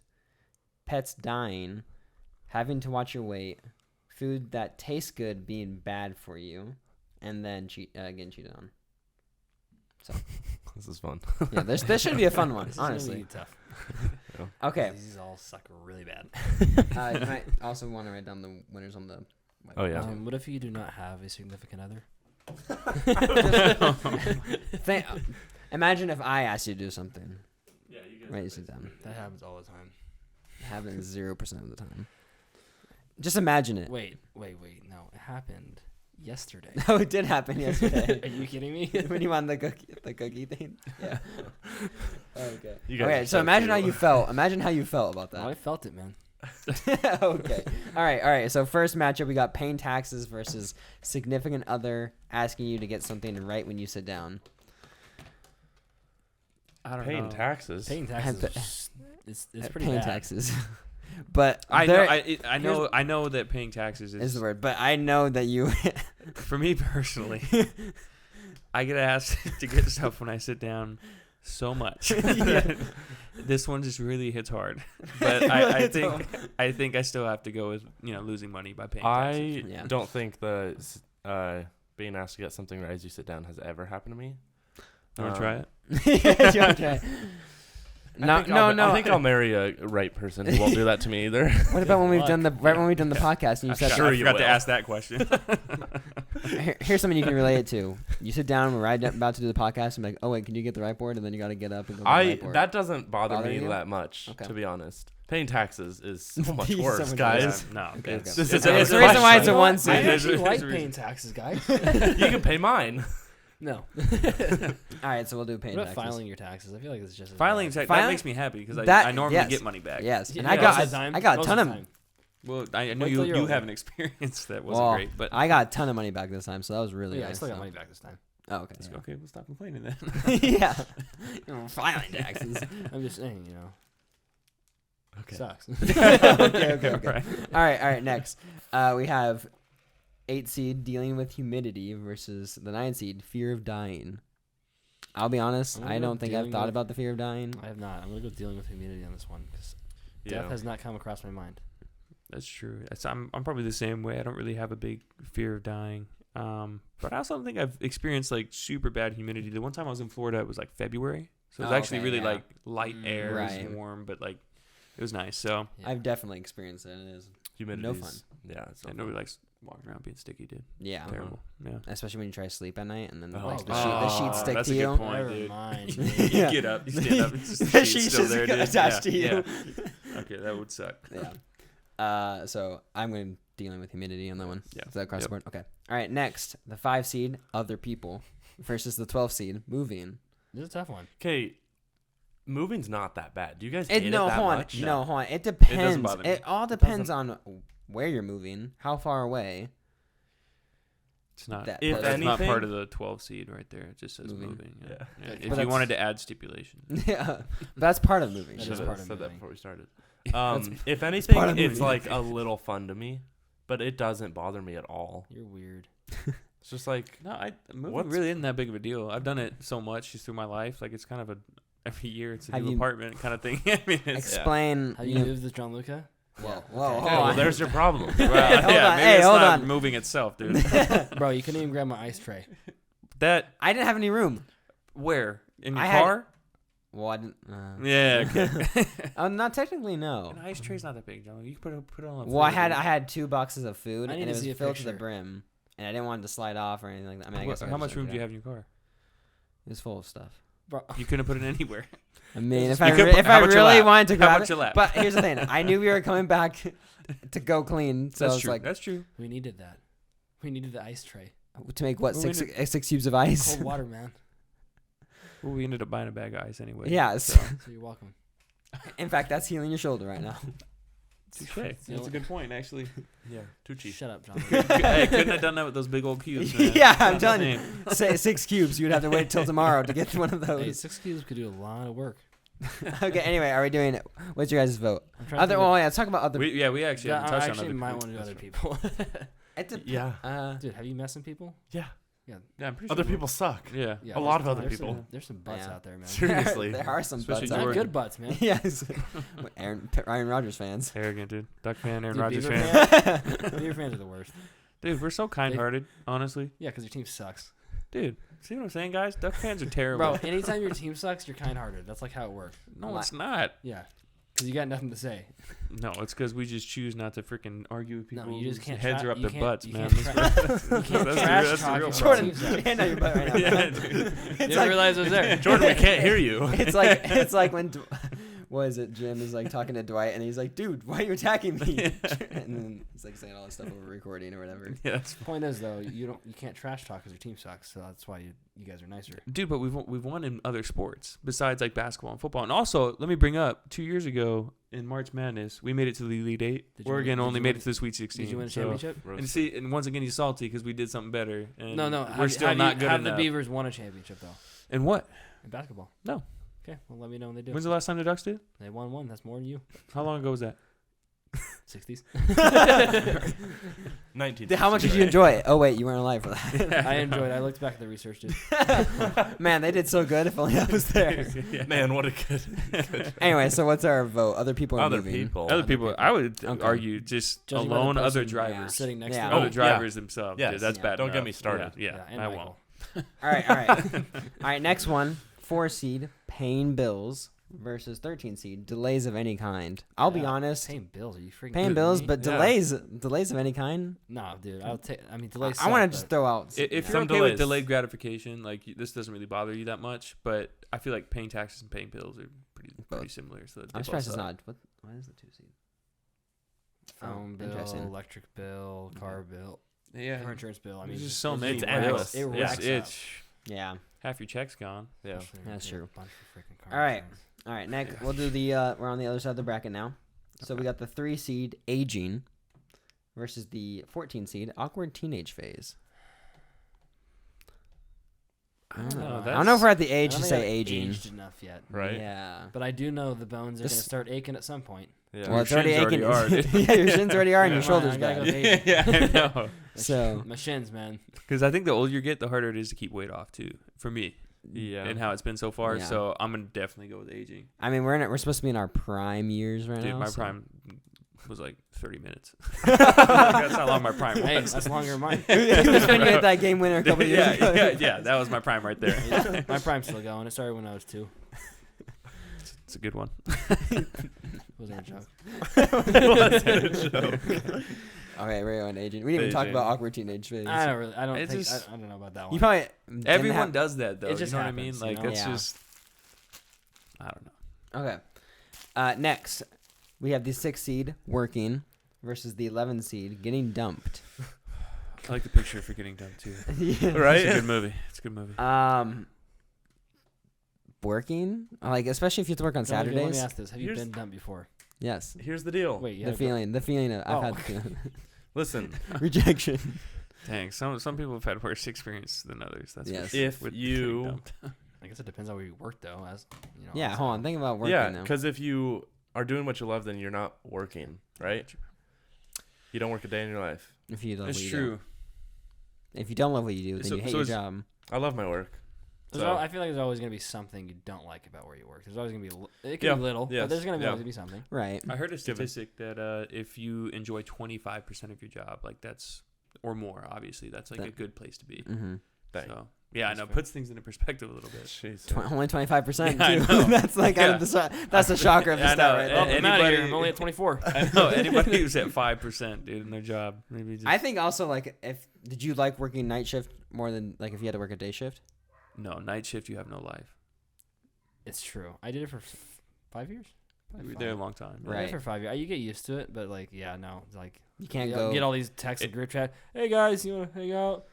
pets dying, having to watch your weight, food that tastes good being bad for you, and then getting cheated on. This is fun. Yeah, this should be a fun one, This is gonna honestly. be tough. Okay. These all suck really bad. You might also want to write down the winners on the. Oh, yeah. What if you do not have a significant other? Imagine if I asked you to do something. Yeah, you guys. Right, you sit down. That happens all the time. Happens 0% of the time. Just imagine it. Wait. No, it happened yesterday. Oh, it did happen yesterday. Are you kidding me? When you won the cookie thing. Yeah. Okay. You guys Okay. are So imagine cute. how you felt. Imagine how you felt about Well, I that. felt it, man. Okay. All right. So first matchup, we got paying taxes versus significant other asking you to get something right when you sit down. I don't Paying know. taxes. Paying taxes it's pretty paying bad. taxes. But I know. there I know that paying taxes is is the word. But I know that you. for me personally. I get asked to get stuff when I sit down so much. This one just really hits hard. But I think I still have to go with losing money by paying taxes. I don't think the being asked to get something right as you sit down has ever happened to me. You want to try it? You wanna try it? No. I think I'll marry a right person who won't do that to me either. What about when we've done the podcast and you said, I forgot to ask that question. Here's something you can relate it to. You sit down, we're about to do the podcast, and be like, oh wait, can you get the whiteboard? And then you got to get up and go to the whiteboard. That doesn't bother me you? that much, Okay. to be honest. Paying taxes is so much So worse, much guys. Yeah, no, Okay. it's It's a the reason why it's a one I seed. actually like There's a paying taxes, guys. You can pay mine. No. All right, so we'll do paying What about taxes. filing your taxes? I feel like it's just as Filing bad. that Filing- makes me happy because That- I normally yes. get money back. Yes, and Yeah, I most got of the time. I got a Most ton of of the time. Well, I know Wait till you you're have older. an experience that wasn't great, but I got a ton of money back this time, so that was really Yeah, I nice. still got so. money back this time. Oh, okay. Yeah. okay, we'll stop complaining then. Yeah. Filing taxes. I'm just saying, Okay. sucks. okay. Right. All right. Next, we have 8 seed dealing with humidity versus the 9 seed fear of dying. I'll be honest, I'm gonna I go don't think I've dealing thought with- about the fear of dying. I have not. I'm gonna go dealing with humidity on this one because Yeah. death has not come across my mind. That's true. I'm probably the same way. I don't really have a big fear of dying. But I also don't think I've experienced like super bad humidity. The one time I was in Florida, it was like February, so it was Oh, actually okay, really yeah. like light air, Right. it was warm, but like it was nice. So Yeah. I've definitely experienced it. It is Humidity's, fun. Yeah. It's yeah, not nobody fun. likes walking around being sticky, dude. yeah, Terrible. Yeah. especially when you try to sleep at night and then Oh, like, the God. sheets stick that's to a you. good point, Never dude. mind. You Yeah. get up, you stand up, it's just The the sheets sheet's still just there, get dude. attached to Yeah, you. yeah. Okay, that would suck. Yeah. So I'm going to dealing with humidity on that one. Yeah. Is that across Yep. the board? Okay. All right. Next, the 5 seed other people versus the 12 seed moving. This is a tough one. Okay, moving's not that bad. Do you guys hate it No, that hold on. much? No, hold on. It depends. bother me. It all depends on where you're moving, how far away. It's not. That- If That's not anything- part of the 12 seed right there. It just says Moving. moving. Yeah. Yeah. Yeah. But If you that's- wanted to add stipulation. Yeah, that's part of moving. That Should is have part of said that moving. before we started. That's- If part anything, of it's moving. like a little fun to me, but it doesn't bother me at all. You're weird. It's just like No, moving What's- really isn't that big of a deal. I've done it so much just through my life. Like it's kind of every year it's a Have new you- apartment kind of thing. I mean, it's, Explain. Have you moved with John Luca? Yeah. Well, Whoa, okay. hold okay, well, on. there's your problem. well, Hold yeah, on. maybe Hey, it's hold not on. moving itself, dude. Bro, you couldn't even grab my ice tray. That I didn't have any room. where in your I had- car? Well, I didn't. Yeah. Okay. Not technically, no. An ice tray's not that big, John. You can put it on. Well, I had 2 boxes of food, I and need it to was see a filled to the picture. brim, and I didn't want it to slide off or anything like that. I mean, I guess I How could much just room open do you it have in your car? up. It was full of stuff. Bro, You couldn't put it anywhere. I mean, if You I could re- put- if how I about your really lap? wanted to How grab about it, your lap? but here's the thing: I knew we were coming back to go clean, so That's it's true. like That's true. we needed that. We needed the ice tray. to make what Well, 6 we 6 cubes of ice. Cold water, man. Well, we ended up buying a bag of ice anyway. Yes. So. So you're welcome. In fact, that's healing your shoulder right now. Touche. You That's know- a good point, actually. Yeah, too cheap. Shut up, John. Hey, couldn't have done that with those big old cubes. Man. Yeah, It's I'm not the telling you. same. Say 6 cubes, you'd have to wait till tomorrow to get one of Hey, those. 6 cubes could do a lot of work. Okay. Anyway, are we doing? What's your guys' vote? I'm trying to Other. think of- Well, yeah. Let's talk about other. We actually Yeah, haven't I touched on actually other might people. want to do That's other right. people. It dep- Yeah, Dude, have you met some people? yeah. Yeah, I'm pretty Other sure. people suck. Yeah. Yeah, A lot of there's- other there's people. There's some butts Yeah. out there, man. Seriously. there are some Especially butts Not out Jordan. good butts, man. Yes. Aaron Rodgers fans. Arrogant, dude. Duck fan, Aaron Dude, Rodgers Beaver fan. Beaver fans are the worst. Dude, we're so kind-hearted, honestly. Yeah, because your team sucks. Dude, see what I'm saying, guys? Duck fans are terrible. Bro, anytime your team sucks, you're kind-hearted. That's like how it works. No, it's not. Yeah, because you got nothing to say. No, it's because we just choose not to freaking argue with people. No, you just whose can't. heads are up you their can't- butts, you man. Can't That's you can't That's the- trash that's the talk real your Jordan, team sucks. your hand on your butt right now. Yeah, man. dude. It's Didn't like realize it was there. Jordan, we can't hear you. it's like when what is it? Jim is like talking to Dwight, and he's like, "Dude, why are you attacking me?" And then he's like saying all this stuff over recording or whatever. Yeah, that's Point is though, you can't trash talk because your team sucks. So that's why you guys are nicer. Dude, but we've won in other sports besides like basketball and football. And also, let me bring up 2 years ago in March Madness, we made it to the Elite Eight. Did you Oregon win- did only you made win- it to the Sweet 16. Did you win a so- championship? And see, and once again, he's salty because we did something better. And No. we're have- still have not you, good have enough. the Beavers won a championship though And what? in basketball? No. Okay, well let me know when they do. When's the last time the Ducks did? They won one. That's more than you. How long ago was that? 60s. 19. How much did you enjoy it? Oh wait, you weren't alive for that. I enjoyed it. I looked back at the research, dude. Man, they did so good. If only I was there. Man, what a good. Anyway, so what's our vote? Other people are Other moving. people. Other people, I would Okay. argue just Judging by the alone other person, drivers. sitting next Yeah. to Other me. drivers themselves. Yes. Dude, that's Yeah. bad Don't get enough. me started. Yeah, and I Michael. won't. All right. All right, next one. 4 seed, paying bills versus 13 seed, delays of any kind. I'll be Yeah, honest, Paying bills? Are you freaking paying kidding bills, me? but Yeah. delays of any kind. No, dude. I'll take. I mean, delays. I want to suck, just throw out. If you're Some okay delays. with delayed gratification, like this doesn't really bother you that much, but I feel like paying taxes and paying bills are pretty similar. So I'm surprised it's not. What is the 2 seed? phone bill, interesting. electric bill, car bill, Yeah, car insurance bill. I mean, there's just just so many. it's bills. endless. It Yeah. racks up. It's Yeah. half your check's gone. Yeah. Especially That's with a true. bunch of freaking car All right. insurance. All right, next we'll do the. We're on the other side of the bracket now. So we got the 3 seed, aging, versus the 14 seed, awkward teenage phase. I don't know. I don't know if we're at the I age don't to think say I've aging. aged enough yet. Right? Yeah. But I do know the bones are going This- to start aching at some point. Yeah. Well, it's already shins aching. already are, dude. Yeah, your shins already are, and your Come on, shoulders I gotta bad. go with aging. Yeah, I know. So My shins, man. Because I think the older you get, the harder it is to keep weight off too. For me, Yeah. and how it's been so far. Yeah. So I'm gonna definitely go with aging. I mean, we're supposed to be in our prime years right Dude, now. my so- prime was like 30 minutes. That's how long my prime was. Hey, that's longer than mine. It was when you hit that game winner a couple years yeah, ago. yeah, that was my prime right there. Yeah, my prime's still going. It started when I was 2. It's a good one. Wasn't a joke. Okay, we're on aging. We didn't even talk Aging. about awkward teenage phase. I don't really. I don't It's think. just- I don't know about that one. You probably didn't Everyone have- does that though. It just you know what I mean? happens, you Like know? it's Yeah. just, I don't know. Okay. Next, we have the 6 seed working versus the 11 seed getting dumped. I like the picture for getting done too. Yeah. Right? It's a good movie. It's a good movie. Working, like especially if you have to work on No, okay, let me Saturdays. ask this: have you Here's- been dumped before? Yes. Here's the deal. Wait, you The had to go- feeling of I've Oh. had the feeling. Listen, Rejection. Dang, some people have had worse experience than others. That's Yes. for sure, If with you- getting dumped. I guess it depends on where you work, though. As you know. Yeah, as- hold on. Think about working yeah, now. because if you are doing what you love, then you're not working, right? You don't work a day in your life. If you love It's what you true. do. If you don't love what you do, then So- you hate so your is- job. I love my work. There's So- I feel like there's always gonna be something you don't like about where you work. There's always gonna be. It can Yeah, be little, yes, but there's gonna yeah. always be something. Right. I heard a Given. statistic that if you enjoy 25% of your job, like that's or more, obviously that's like a That- good place to be. Mm-hmm. Dang. So yeah, I That's know, fair. puts things into perspective a little bit. Jeez. Only 25% Yeah, I too. know. That's like Yeah. that's the shocker of the I stat know. right Oh, there. I'm out of here. Anybody- I'm only at 24. I know anybody who's at 5%, dude, in their job, maybe just I think also like if did you like working night shift more than like if you had to work a day shift? no night shift. You have no life. It's true. I did it for 5 years. You Probably were there a 5. long time. I did it Right. for 5 years. You get used to it, but like, yeah, no, it's like You can't you go. get all these texts in group chat. Hey guys, you wanna hang out?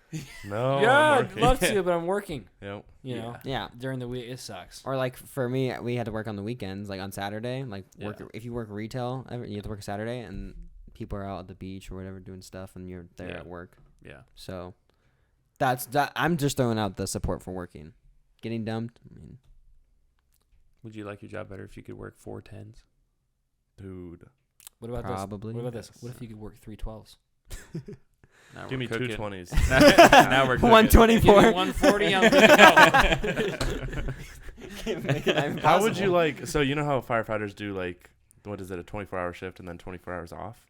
No. yeah, I'm I'd working. love to, but I'm working. Yep. You know, Yeah. during the week it sucks. Or like for me, we had to work on the weekends, like on Saturday. Like work Yeah. if you work retail, you have to work Saturday, and people are out at the beach or whatever doing stuff, and you're there Yeah. at work. Yeah. So that's that. I'm just throwing out the support for working. Getting dumped. I mean, Would you like your job better if you could work 4 10s? Dude. What about probably. this? What about this? What if you could work 3 12s? Now Give we're me cooking. 2 20s. Now we're cooking. 124. 140. I'm good to go. How would you like? So you know how firefighters do like what is it, a 24-hour shift and then 24 hours off?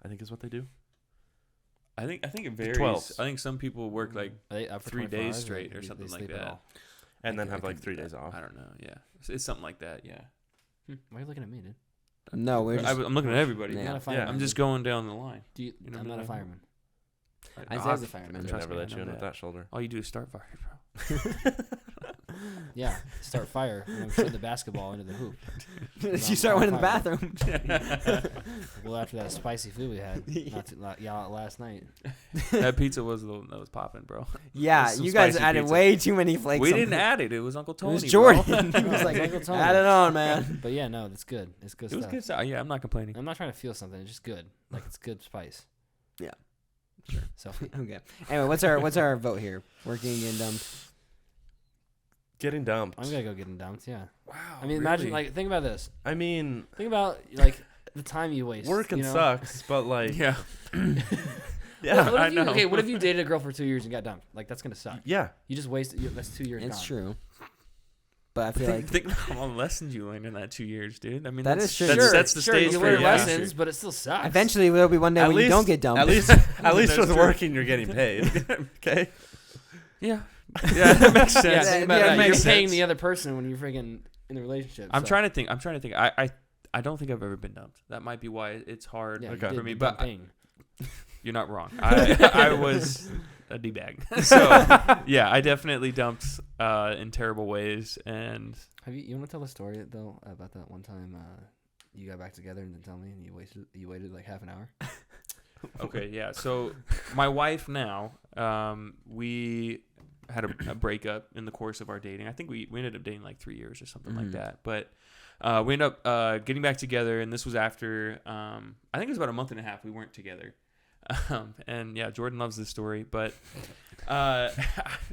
I think is what they do. I think it varies. 12s. I think some people work like Are they up for 3 24 days hours, straight they- or they something like sleep at that. all? And then I have like could 3 do days that. off. I don't know. Yeah, it's something like that. Yeah. Why are you looking at me, dude? No, we're just. I'm looking at everybody. Yeah. I'm not a Yeah. fireman. I'm just going down the line. Do you, You know I'm what I not a mean? fireman. Isaiah's a fireman. They Trust never me, I let you know in with that. that shoulder. All you do is start fire, bro. Yeah, start fire. And I'm shooting the basketball into the hoop. you start one in the bathroom. Well, after that spicy food we had last night. That pizza was the one that was popping, bro. Yeah, Some you guys spicy added pizza. way too many flakes. We on didn't it. add it. It was Uncle It Tony. was bro. Jordan. he was Oh, like, Uncle Tony. add it on, man. But yeah, no, that's good. It's good It was stuff. good stuff. Yeah, I'm not complaining. I'm not trying to feel something. It's just good. Like it's good spice. Yeah. Sure. Selfie. Okay. Anyway, what's our vote here? Working and dumped. Getting dumped. I'm gonna go getting dumped. Yeah. Wow. I mean, imagine like think about this. I mean, Think about like the time you waste. Working sucks, but like Yeah. yeah, What I if know. Okay, what if you dated a girl for 2 years and got dumped? Like that's gonna suck. yeah. You just wasted. That's 2 years. It's gone. true. But I feel like Think about all the lessons you learned in that 2 years, dude. I mean, That that's, is true. That's the stage you for learn your lessons, future. but it still sucks. eventually there'll be one day when you don't get dumped. At least That's with true. working, you're getting paid. Okay. Yeah. Yeah, that makes sense. Yeah, Yeah, think about yeah, that. it makes You're paying sense. the other person when you're freaking in a relationship. I'm so. trying to think. I don't think I've ever been dumped. That might be why it's hard Yeah, you Okay. did for me. the But dumping. you're not wrong. I was a d-bag. So yeah, I definitely dumped in terrible ways. And You want to tell a story though about that one time you got back together and didn't tell me and you waited like half an hour? okay, yeah. So my wife now, we had a breakup in the course of our dating. I think we ended up dating like 3 years or something like that. But we ended up getting back together, and this was after I think it was about a month and a half we weren't together. And yeah, Jordan loves this story, but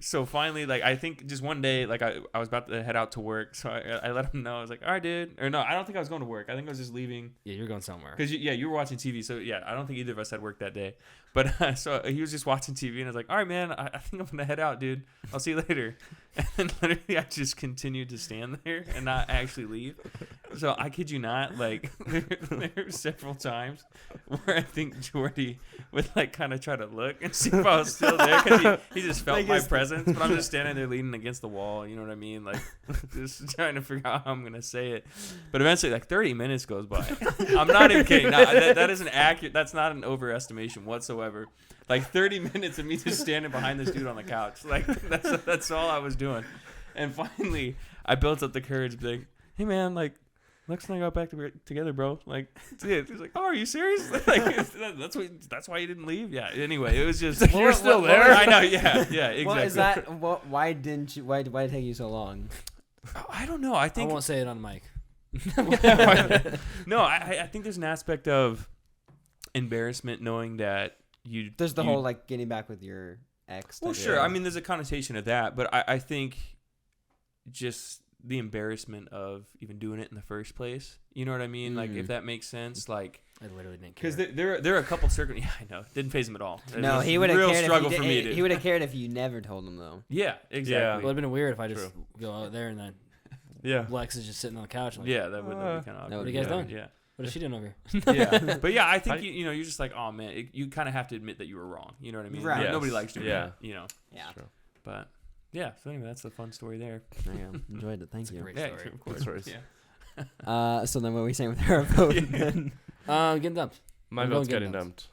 so finally, like, I think just one day, like, I was about to head out to work, so I let him know. I was like, all right, dude. Or no, I don't think I was going to work. I think I was just leaving. Yeah, you're going somewhere. Because, you were watching TV, so yeah, I don't think either of us had work that day. But so he was just watching TV, and I was like, all right, man, I think I'm going to head out, dude. I'll see you later. And then literally I just continued to stand there and not actually leave. So I kid you not, like, there were several times where I think Jordy would, like, kind of try to look and see if I was still there, because he just felt my presence. But I'm just standing there leaning against the wall, you know what I mean? Like, just trying to figure out how I'm going to say it. But eventually, like, 30 minutes goes by. I'm not even kidding. No, that isn't accurate. That's not an overestimation whatsoever. Like 30 minutes of me just standing behind this dude on the couch. Like, that's all I was doing. And finally, I built up the courage to be like, hey, man, like, Lex and I got back together, bro. Like, he's like, oh, are you serious? Like, that's why you didn't leave? Yeah. Anyway, it was just. You're still there? I know. Yeah. Yeah. Exactly. What is that? Why didn't you? Why did it take you so long? I don't know. I think. I won't say it on mic. No, I think there's an aspect of embarrassment knowing that you. There's the whole like getting back with your ex. Well, sure. I mean, there's a connotation of that, but I think just the embarrassment of even doing it in the first place. You know what I mean? Like, if that makes sense. Like, I literally didn't care. because there are a couple circles. Yeah, I know. Didn't faze him at all. It No, was he would have real cared. struggle if for you me. did, Dude. he would have cared if you never told him though. Yeah, exactly. It would have been weird if I just go out there and then Yeah. Lex is just sitting on the couch. Like, Yeah, that would be kind of awkward. What have you guys done? Yeah. What is she doing over Yeah, but yeah, I think you're just like, oh man, you kind of have to admit that you were wrong. You know what I mean? Right. Like, nobody Yes. likes doing Yeah. that. You know, Yeah. True. but yeah. So anyway, that's a fun story there. Yeah, enjoyed it. Thank It's a you. great Yeah, story. of Good course. stories. Yeah. So then, what were we saying with her vote? Then? Getting dumped. My I'm vote's going getting dumped.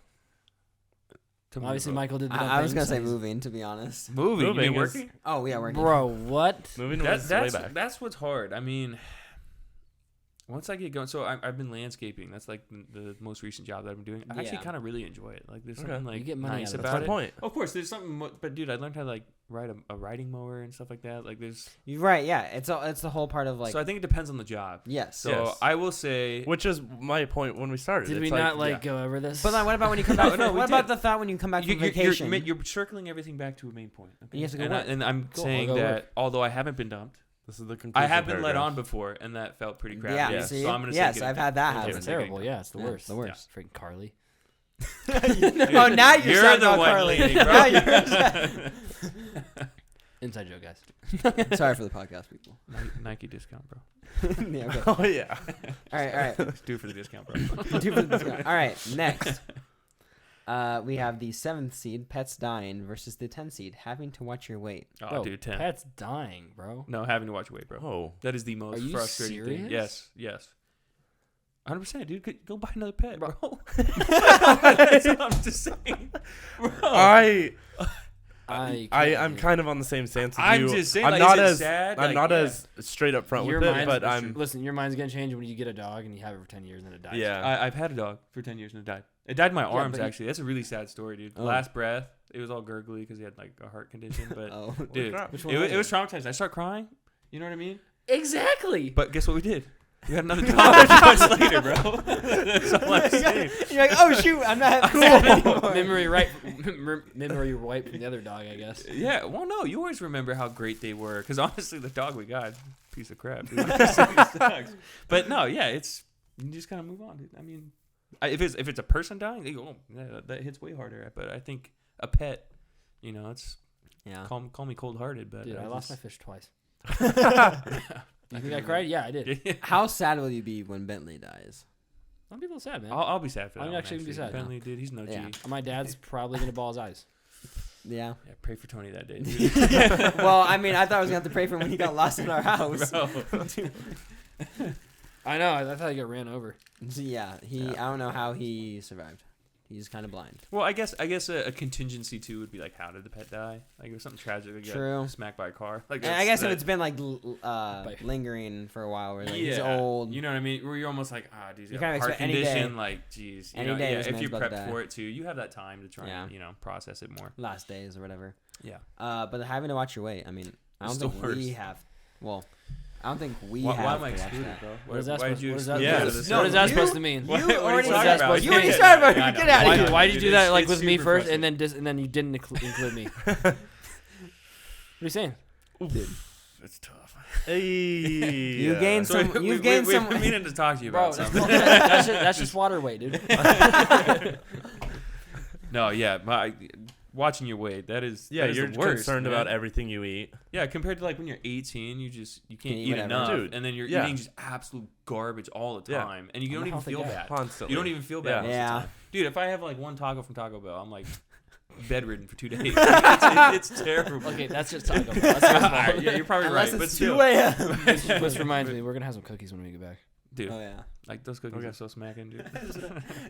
dumped. Obviously, Michael did the I was dumping, gonna so say he's- moving. To be honest. Moving, you Moving mean is- working? Oh yeah, working. Bro, what? Moving was way back. That's what's hard. I mean, once I get going, so I've been landscaping. That's like the most recent job that I've been doing. I actually Yeah. kind of really enjoy it. Like, there's Okay. something like You get money nice out of it. That's about my it. point. Of course, there's something. But dude, I learned how to like ride a riding mower and stuff like that. Like, there's. You're right. Yeah, it's the whole part of like. So I think it depends on the job. Yes. So Yes. I will say. Which is my point when we started. Did It's we not yeah. go over this? But then, what about when you come back? No, we what about did. the thought when you come back from You're, vacation? you're circling everything back to a main point. Okay? You have to go and, work. and I'm Cool, saying I'll go that work. although I haven't been dumped, This is the conclusion. I have been let paragraph. on before, and that felt pretty crappy. Yeah. Yes. See? So I'm gonna say yes, getting I've dumped. had that I'm happen. gonna It's say getting terrible. dumped. Yeah, it's the Yeah, worst. it's the worst. Freaking Carly. Oh, now you're the the one Carly. leading, bro. Now you're Inside joke, guys. Sorry for the podcast people. Nike discount, bro. Yeah, okay. Oh yeah. All right. Do it for the discount, bro. Do for the discount. All right, next. We have the 7th seed, Pets Dying, versus the 10th seed, Having to Watch Your Weight. Oh, Bro, dude, 10. Pet's dying, bro. No, having to watch weight, bro. Oh. That is the most Are you frustrating thing. serious? Yes. 100%, dude. Go buy another pet, bro. Bro. That's what I'm just saying, bro. I'm kind of on the same stance as I'm you. just saying, I'm like, not is it as sad? I'm Like, not yeah. as straight up front Your with it, mind's- but I'm Listen, your mind's gonna change when you get a dog and you have it for 10 years and then it dies. yeah. I've had a dog for 10 years and it died. It died in my arms, but you- actually. That's a really sad story, dude. Oh. Last breath, it was all gurgly because he had like a heart condition. But Oh. dude, crap. Which one it was traumatizing. I started crying. You know what I mean? Exactly. But guess what we did? We had another dog 2 months later, bro. That's all I'm saying. You're like, oh shoot, I'm not sad anymore. memory wipe from the other dog, I guess. Yeah, well, no, you always remember how great they were. Because honestly, the dog we got, piece of crap. Dude. Sucks. But no, yeah, it's you just kind of move on, dude. I mean, if it's a person dying, they go, that hits way harder. But I think a pet, it's call me cold hearted, but dude, I lost my fish twice. You think I cried? Yeah, I did. How sad will you be when Bentley dies? Some people are sad, man. I'll be sad for that. I'm actually gonna be sad. Bentley, dude, he's no G. My dad's probably gonna ball his eyes. Yeah. Yeah, pray for Tony that day, dude. Well, I mean, I thought I was gonna have to pray for him when he got lost in our house. I know. I thought he got ran over. Yeah, I don't know how he survived. He's kind of blind. Well, I guess a contingency too would be like, how did the pet die? Like, if it was something tragic, like got smacked by a car. Like, and I guess if it's been like lingering for a while, where like he's old. You know what I mean? Where you're almost like, dude, he's got a kind of heart expect any condition. day. Like, geez, Any day this if you man's about to prep die. for it too, you have that time to try and process it more. Last days or whatever. Yeah. But having to watch your weight. I mean, I don't think we have. Well, I don't think we have. Why am I to watch excluded, that. bro? What is that Why supposed did you to exclude? What is that supposed to mean? You What are already you started talking about? You already started about it. Get out of here. Why did you do that? Like with me super first, frustrating. and then you didn't include me. What are you saying? Dude. It's tough. Hey, You gained So some. You've gained some. We're meaning to talk to you Bro, about something. that's just water weight, dude. No, yeah, watching your weight, that is you're the worst, concerned man. about everything you eat. Yeah, compared to like when you're 18, you can't eat whatever. enough, Dude, and then you're yeah. eating just absolute garbage all the time, and you don't even feel bad. Constantly. You don't even feel bad. most of the Yeah. time. Dude, if I have like one taco from Taco Bell, I'm like bedridden for 2 days. It's terrible. Okay, that's just Taco Bell. That's your fault. Yeah, you're probably Unless right, but it's still, 2 a.m. Which reminds me, we're gonna have some cookies when we get back. dude, Oh yeah. like those cookies are so smacking, dude.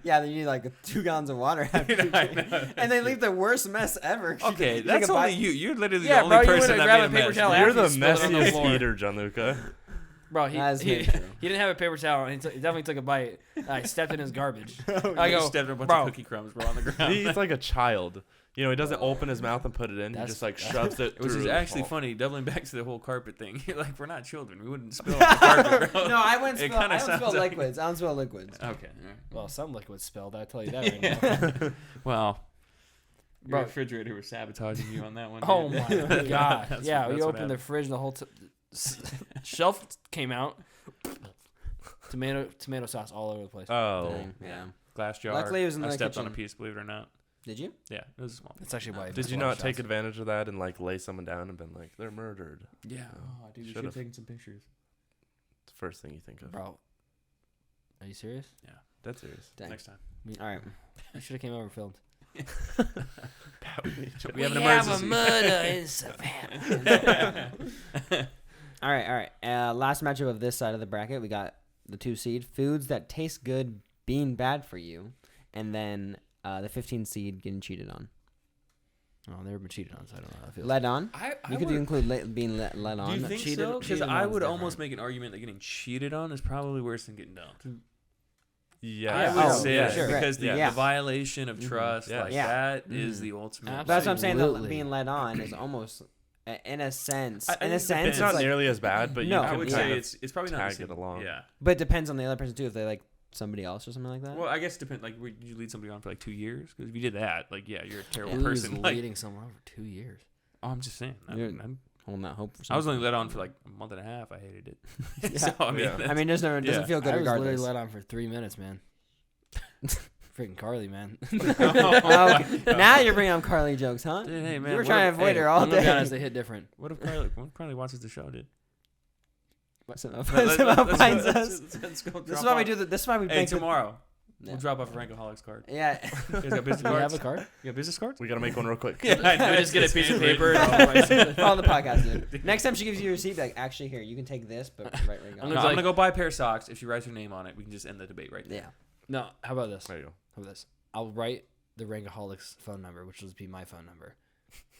Yeah, then you need like 2 gallons of water after I know. and they leave the worst mess ever. Okay, You take that's a only bite- you. You're literally Yeah, the bro, only you person wouldn't that grab made a paper mess. towel dude. after You're the you spilled it on the messiest floor. eater, Gianluca. Bro, That's he true. didn't have a paper towel. And he definitely took a bite. I stepped in his garbage. Oh, I You go, stepped on a bunch bro. of cookie crumbs, bro, on the ground. He eats like a child. He doesn't open his mouth and put it in. He That's- just like shoves it Which through. is the actually hole. funny, doubling back to the whole carpet thing. You're like, we're not children. We wouldn't spill on the carpet, bro. No, I wouldn't It spill. I kinda don't sounds spill like- liquids. I don't spill liquids. Okay. Well, some liquid spilled. I tell you that right now. Well, your Bro. refrigerator was sabotaging you on that one. Oh dude. my god! That's Yeah, what we opened the happened. fridge and the whole shelf came out. Tomato sauce all over the place. Oh, Dang, yeah. Glass jar. Luckily, it was in I the stepped on a kitchen. piece, believe it or not. Did you? Yeah, it was a small. That's actually why. did you not take advantage of that and like lay someone down and been like they're murdered? Yeah. Oh, dude, you should Should've. have taken some pictures. It's the first thing you think of. Bro, are you serious? That's serious. Dang. Next time. All right. You should have came over and filmed. We have an emergency. murder in Savannah. All right. Last matchup of this side of the bracket, we got the 2 seed foods that taste good being bad for you, and then the 15 seed getting cheated on. Oh, never been cheated on, so I don't know how it feels. Led on. I You could would- include being led on. Do you think cheated- so? Because cheated I on's would different. almost make an argument that getting cheated on is probably worse than getting dumped. Yeah. I would Oh, say yeah, that sure. because the, Yeah. the violation of trust, Yeah. like Yeah. that, is Mhm. the ultimate. Absolutely. That's what I'm saying. That Absolutely. being led on is almost, in a sense, I think it It's depends. not like, nearly as bad, but No, you I can would yeah. say kind it's probably not the tag same. it along. Yeah. but it depends on the other person too. If they like somebody else or something like that. Well, I guess it depends. Like, would you lead somebody on for like 2 years? Because if you did that, like, yeah, you're a terrible Who's person. Like, leading someone for 2 years? oh, I'm just saying. You're- holding that hope for I was something. only let on for like a month and a half. I hated it. Yeah. So I mean, Yeah. that's- I mean, it doesn't Yeah. feel good I was literally regardless. let on for 3 minutes, man. Freaking Carly, man. Oh, okay. Now you're bringing up Carly jokes, huh? Dude, hey, man, You were what trying if- to avoid hey, her all I'm gonna be day. honest, they hit different. What if Carly watches the show, dude? Somehow Let's- finds let's- us. let's go This is drop why we off. do the. This is why we Hey, make the- tomorrow Yeah. we'll drop off a Rankaholics card. Yeah. You guys got business Do you cards? have a card? You got business cards? We gotta make one real quick. Yeah, I know. We just get a piece of paper. Follow the podcast, dude. Next time she gives you your receipt, like, actually, here, you can take this, but right. I'm It's gonna like- go buy a pair of socks. If she writes her name on it, we can just end the debate right there. Yeah. No, how about this? There you go. How about this? I'll write the Rankaholics phone number, which will be my phone number,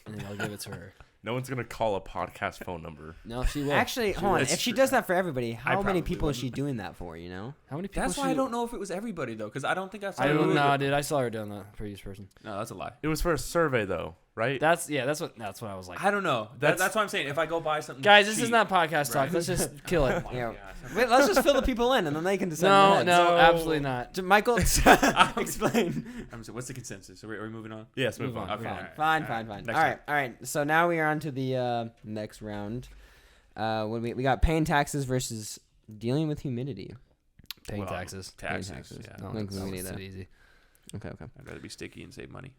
and then I'll give it to her. No one's gonna call a podcast phone number. No, she will. Actually, hold on. That's If she true. does that for everybody, how many probably people is she wouldn't. doing that for? You know? How many people? That's why I don't know if it was everybody though, because I don't think I saw. I don't who- know, dude. I saw her doing the previous person. No, that's a lie. It was for a survey though, right? That's what I was like. I don't know. That's- That's what I'm saying. If I go buy something, Guys, this is cheap- not podcast talk. Right. Let's just kill it. Yeah. Wait, let's just fill the people in, and then they can decide. No, in their no, heads. absolutely not. So, Michael, explain. I'm sorry, what's the consensus? Are we moving on? Yes, move Move on. on. Okay, Fine. all right, Fine, all fine, right. fine. Next All time. right, all right. So now we are on to the next round. When we got paying taxes versus dealing with humidity. Paying taxes. Taxes. Yeah. No, Like, that's we need too that. easy. Okay. I'd rather be sticky and save money.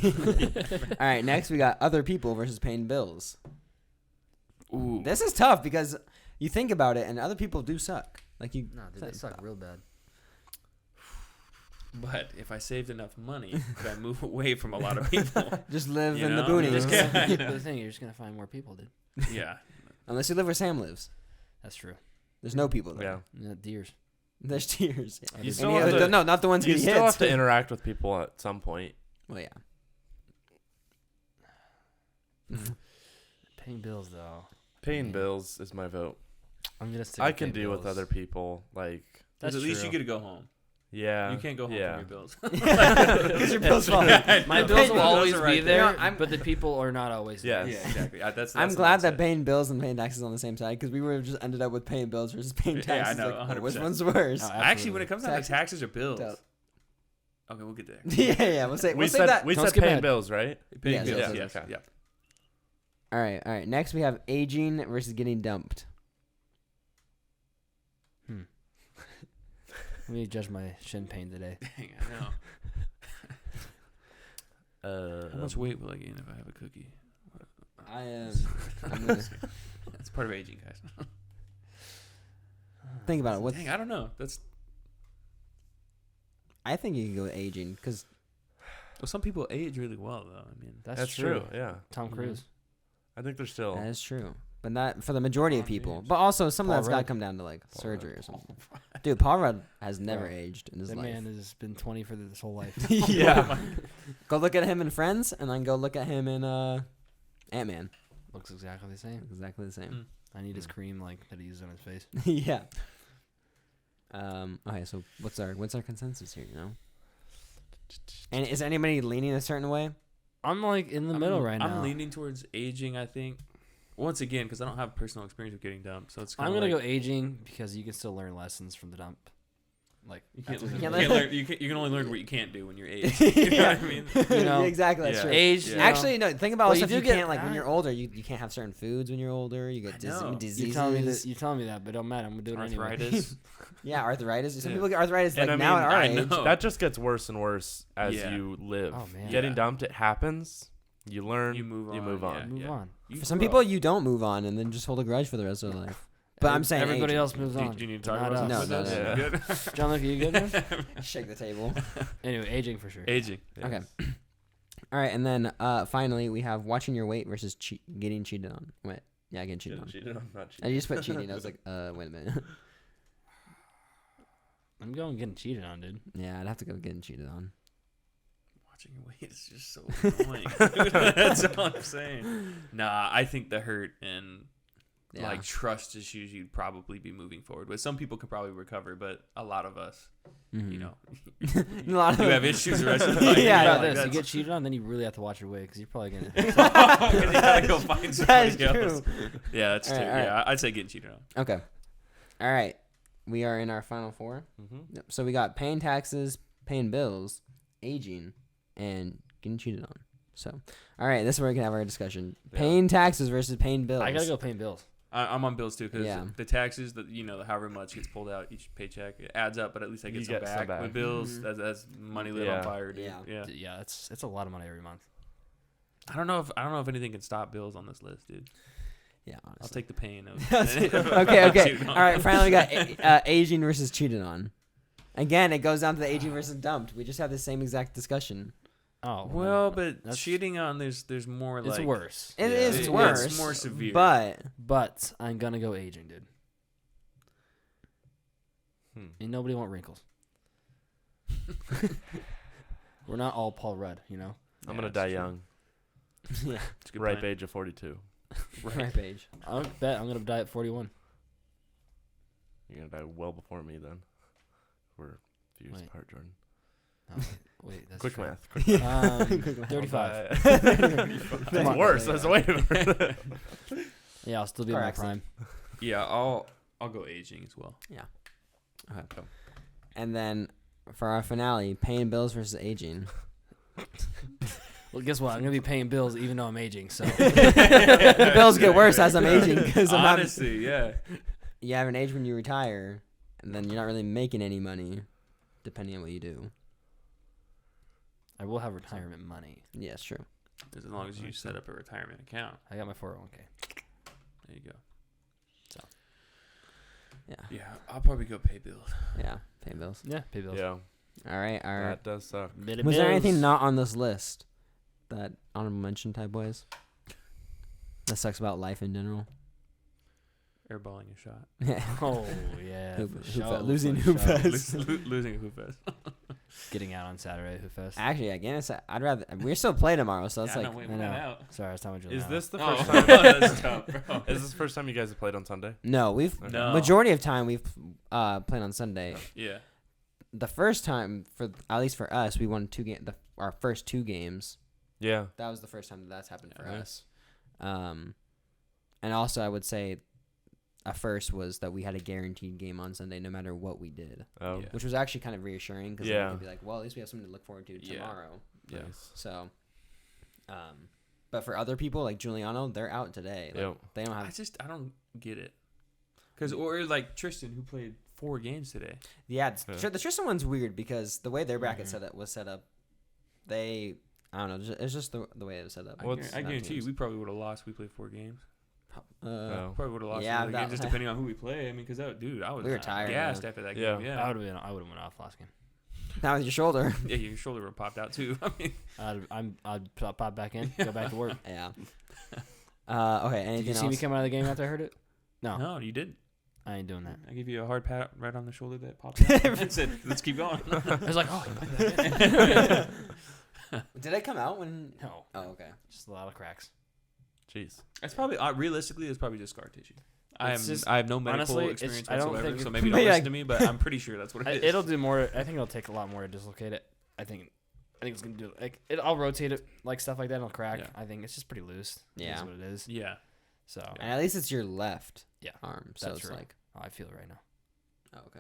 All right. Next, we got other people versus paying bills. Ooh. This is tough because you think about it, and other people do suck. Like you. No, dude, they suck real bad. But if I saved enough money, could I move away from a lot of people? Just live You in the know? boonies. But the thing, you're just gonna find more people, dude. Yeah. Unless you live where Sam lives. That's true. There's no people there. Yeah. Yeah, deers. There's tears. Yeah. You Any still have other- to- no, not the ones You he still hits. have to interact with people at some point. Well, yeah. Paying bills though. Paying Yeah. bills is my vote. I'm gonna stick I with can paying deal with bills. other people. Like, Because That's at least true. you get to go home. yeah. You can't go home yeah. from your bills. Because your bills fall. My bills will always are be right there, You know, I'm- but the people are not always there. Yes. Yeah, exactly. That's I'm the glad that mindset. paying bills and paying taxes on the same side because we would have just ended up with paying bills versus paying Yeah, I taxes. know, Like, oh, which 100%. one's worse? No, Actually, when it comes down to Taxes. taxes or bills, Dope. okay, we'll get there. yeah. We'll say We say said that. we Don't said skip paying ahead. bills, right? Paying Yes, bills, yes, yes, okay. yeah. All right. Next, we have aging versus getting dumped. Let me judge my shin pain today. Dang, I know. How much weight will I gain if I have a cookie? I am. I'm gonna That's part of aging, guys. think about it. What's, Dang, I don't know. That's I think you can go with aging because well, some people age really well, though. I mean, That's true. Yeah. Tom Mhm. Cruise. I think there's still. that is true. But not for the majority of Paul people. Rudd. But also some of Paul that's got to Rudd. come down to like Paul surgery Rudd. or something. Dude, Paul Rudd has never Bro, aged in his That life. man has been 20 for this whole life. Yeah. Go look at him in Friends, and then go look at him in Ant-Man. Looks exactly the same. Exactly the same. Mm. I need his cream like that he uses on his face. Yeah. Okay, so what's our consensus here? You know. And is anybody leaning a certain way? I'm like in the middle right now. I'm leaning towards aging. I think. Once again, because I don't have personal experience with getting dumped, so it's. I'm kinda gonna like, go aging because you can still learn lessons from the dump. Like You can't, after learn, the you, can't can't learn- learn, you can only learn what you can't do when you're aged. You know what I mean? You know, exactly. That's yeah. true. age. Yeah. you know, Actually, no. Think about Well, all you stuff do you get- can't like when you're older. You can't have certain foods when you're older. You get I know. diseases. you tell me that, but it don't matter. I'm gonna do it anyway. Arthritis. Yeah, arthritis. Some Yeah. people get arthritis like And I now mean, at our I age. know. That just gets worse and worse as Yeah. you live. Oh, man. Getting Yeah. dumped, it happens. You learn. You move on. You move on. Move on. You For some grow. people, you don't move on and then just hold a grudge for the rest of their life. But I'm saying everybody aging. else moves Do, on. do you need to but talk not about us. No, something? no, with no. this? You John, look, you good? Man? Shake the table. Anyway, aging for sure. Aging. Okay. All right, and then finally we have watching your weight versus getting cheated on. Wait, yeah, getting cheated on. Cheated on, not I cheated. just put cheating. I was like, wait a minute. I'm going getting cheated on, dude. Yeah, I'd have to go getting cheated on. Watching your weight is just so annoying. That's all I'm saying. Nah, I think the hurt and Yeah. like trust issues you'd probably be moving forward with. Some people could probably recover, but a lot of us, you know, A lot of you have issues the rest of the life. Yeah, Think I about know, this. You that's- get cheated on, then you really have to watch your weight because you're probably gonna. Because you gotta go find That's somebody else. true. Yeah, that's All true. right, all Yeah, I'd say getting cheated on. Okay. All right. We are in our final four. Mm-hmm. Yep. So we got paying taxes, paying bills, aging, and getting cheated on. So, all right, this is where we can have our discussion. Yeah. Paying taxes versus paying bills. I gotta go paying bills. I'm on bills too because Yeah. the taxes that however much gets pulled out each paycheck, it adds up, but at least I You get some get some back. back. With bills, Mhm. that's money lit Yeah. on fire, dude. Yeah. Yeah. Yeah, it's a lot of money every month. I don't know if anything can stop bills on this list, dude. Yeah, honestly. I'll take the pain of. okay. Cheating All on. right, finally we got aging versus cheated on. Again, it goes down to the aging versus dumped. We just had the same exact discussion. Oh Well, then but that's- cheating on there's more it's like worse. It Yeah. is It's worse. more severe. But But I'm gonna go aging, dude. Hmm. And nobody want wrinkles. We're not all Paul Rudd, you know. I'm Yeah, gonna it's die true. young. yeah, It's a good Ripe plan. age of 42. right page. I bet I'm gonna die at 41. You're gonna die well before me then. We're a few years Wait. apart, Jordan. Oh, wait, that's Quick true. math. Quick math. 35. That's Come on. worse. That's way worse. Yeah, I'll still be in my Correct. prime. Yeah, I'll go aging as well. Okay. And then for our finale, paying bills versus aging. Well, guess what? I'm gonna be paying bills even though I'm aging. So The bills get worse as I'm aging because I'm not. Honestly, yeah. You have an age when you retire, then you're not really making any money, depending on what you do. I will have retirement money. Yeah, it's true. As long as you set up a retirement account. I got my 401k. There you go. So. Yeah. Yeah, I'll probably go pay bills. Yeah, pay bills. Yeah, pay bills. Yeah, All right. that does suck. Was there anything not on this list that honorable mention type wise that sucks about life in general? Airballing a shot. Yeah. Oh yeah, Losing Hoop Fest. Losing a hoop fest. Getting out on Saturday, Hoop Fest. Actually, again, I'd rather. We're still play tomorrow, so it's Yeah, like. no, wait, I we're know. not out. Sorry, I was talking about Juliana. Is this the Oh, first time? that's tough, bro. Is this the first time you guys have played on Sunday? No, we've No. majority of time we've played on Sunday. Yeah. The first time at least for us, we won our first 2 games. Yeah. That was the first time that's happened for Yeah. us. And also I would say a first was that we had a guaranteed game on Sunday no matter what we did, Oh. Yeah. which was actually kind of reassuring because Yeah. we could be like, well, at least we have something to look forward to Yeah. tomorrow. Yeah. Nice. So, but for other people like Giuliano, they're out today. Like, Yep. They don't have. I don't get it. Or like Tristan, who played 4 games today. Yeah, Yeah. the Tristan one's weird because the way their bracket Mhm. was set up, I don't know. It's just the way it was set up. I What's- guarantee you, we probably would have lost. We played 4 games. Oh. Probably would have lost Yeah, another game that- just depending on who we play. I mean, because dude, I was We were tired, gassed man. after that Yeah. game. I Yeah. would have went off last game. Now with your shoulder. Yeah, your shoulder would have popped out too. I mean, I'd pop back in, go back to work. Yeah. Okay. Did Anything you see else? me come out of the game after I heard it? No, no, you didn't. I ain't doing that. I gave you a hard pat right on the shoulder that popped out and said, "Let's keep going." I was like, oh, you put that in. Did it come out when? No, Oh, okay. just a lot of cracks. Jeez. It's probably realistically, it's probably just scar tissue. I just- have no medical honestly, it's- experience I don't whatsoever, think so it- maybe don't Maybe listen to me. But I'm pretty sure that's what it is. It'll do more. I think it'll take a lot more to dislocate it. I think it's gonna do like it. I'll rotate it like stuff like that. It'll crack. Yeah. I think it's just pretty loose. Yeah. That's what it is. Yeah. So And at least it's your left. Yeah, Arm. So that's it's true. like. oh, I feel it right now. Oh, okay.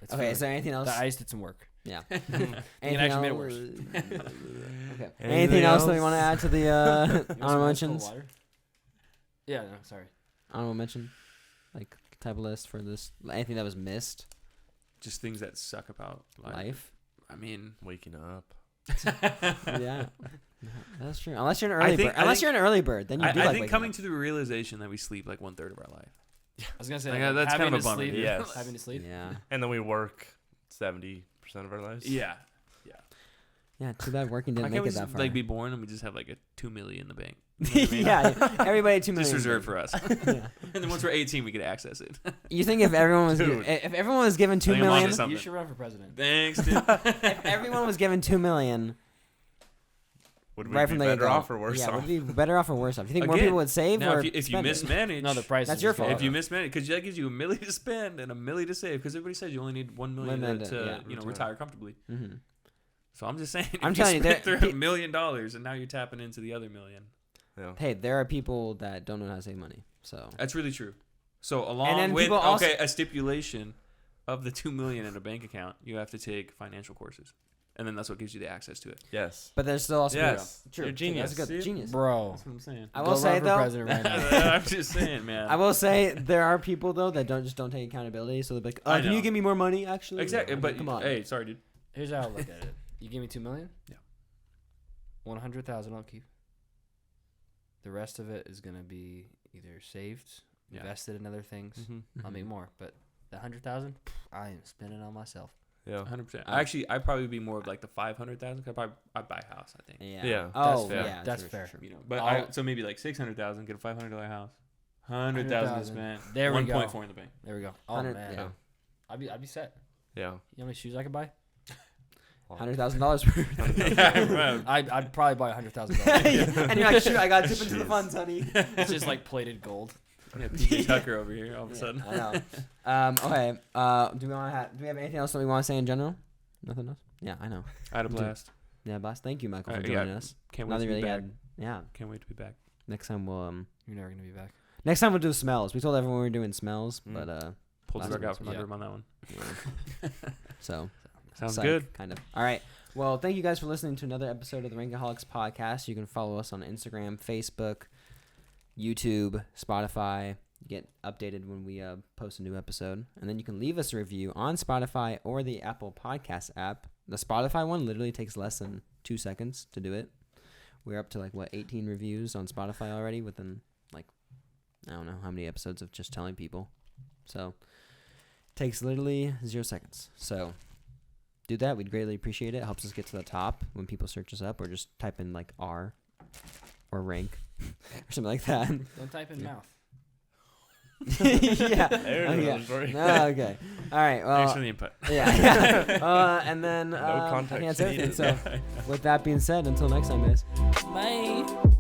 It's Okay. Is there anything else? the ice did some work. Yeah. You Anything actually made it else? worse. Okay. Anything Anything else that we else? want to add to the You want some honorable ice cold mentions? water? Yeah. No, sorry. Honorable mention, like type of list for this. Anything that was missed. Just things that suck about Life. I mean, Waking up. Yeah. That's true. Unless you're an I early think- bird. I Unless think- you're an early bird, then you do I like think waking coming up. to the realization that we sleep like 1/3 of our life. I was gonna say Like, that's having kind of a to bummer. sleep- Yes. Having to sleep. Yeah. And then we work 70% of our lives. Yeah. Yeah. Too bad working Why didn't can't make we it that just, far. like be born and we just have like a $2 million in the bank? You know what I mean? Yeah. Everybody 2 million. Just reserved for us. Yeah. And then once we're 18, we could access it. You think if everyone was Dude. if everyone was given 2 I think I'm onto million, something. You should run for president. Thanks, dude. if everyone was given 2 million, Would we right be from the better get-go, off or worse yeah, off? would we be better off or worse off? You think more Again, people would save now, or if you spend it? mismanage, No, the price. That's is your just fault. going if you up. mismanage, because that gives you $1 million to spend and $1 million to save, because everybody says you only need $1 million million to to- yeah. retire comfortably. Mm-hmm. So I'm just saying, if I'm you telling you, spent there- through $1 million and now you're tapping into the other $1 million. Yeah. Hey, there are people that don't know how to save money. So That's really true. So And along then with people also- a stipulation of the $2 million in a bank account, you have to take financial courses, and then that's what gives you the access to it. Yes. but there's still also Yes. true. You're genius. That's good. See? Genius. Bro. That's what I'm saying. I Go will say run for though. president right now. I'm just saying, man. I will say there are people though that don't take accountability. So they're like, I can you know. give me more money? Actually, Exactly, I'm but like, come on. hey, sorry, dude. Here's how I look at it. You give me $2 million. Yeah. 100,000 I'll keep. The rest of it is gonna be either saved, Yeah. invested in other things. Mm-hmm. I'll make more, but the 100,000, I am spending on myself. Yeah. 100%. Actually, I'd probably be more of like the 500,000. I'd buy a house. I think. Yeah. Yeah. Oh, fair. yeah. That's true, fair. true, You true. know, but I'll- so maybe like 600,000, get a $500 house. 100,000 to 100,000. spend. There we go. 1.4 in the bank. There we go. Oh 100 man, yeah. I'd be set. Yeah. You know how many shoes I could buy? $100,000 worth. Yeah, bro. I'd probably buy $100,000. And you're like, shoot, I got to dip into the Jeez. funds, honey. It's just like plated gold. Yeah, PJ Tucker over here all of a Yeah, sudden. I know. Okay. Do we have anything else that we want to say in general? Nothing else. Yeah, I know. I had a blast. Yeah, boss. Thank you, Michael, for Yeah, joining us. Can't wait Nothing to be really back. had. Yeah. Can't wait to be back. Next time we'll You're never gonna be back. Next time we'll do smells. We told everyone we were doing smells, Mm. but Pulled the Last rug out one, from yeah. under him on that one. yeah. So Sounds psych, good. kind of. All right. Well, thank you guys for listening to another episode of the Rankaholics podcast. You can follow us on Instagram, Facebook, YouTube, Spotify. get updated when we post a new episode. And then you can leave us a review on Spotify or the Apple Podcast app. The Spotify one literally takes less than 2 seconds to do it. We're up to 18 reviews on Spotify already within I don't know how many episodes of just telling people. So it takes literally 0 seconds. So do that. We'd greatly appreciate it. It helps us get to the top when people search us up, or just type in R or rank or something like that. Don't type in mouth. Yeah. There it is. No, okay. All right. Well, Thanks for the input. Yeah. And then No I think context that's everything. needed. So with that being said, until next time, guys. Bye.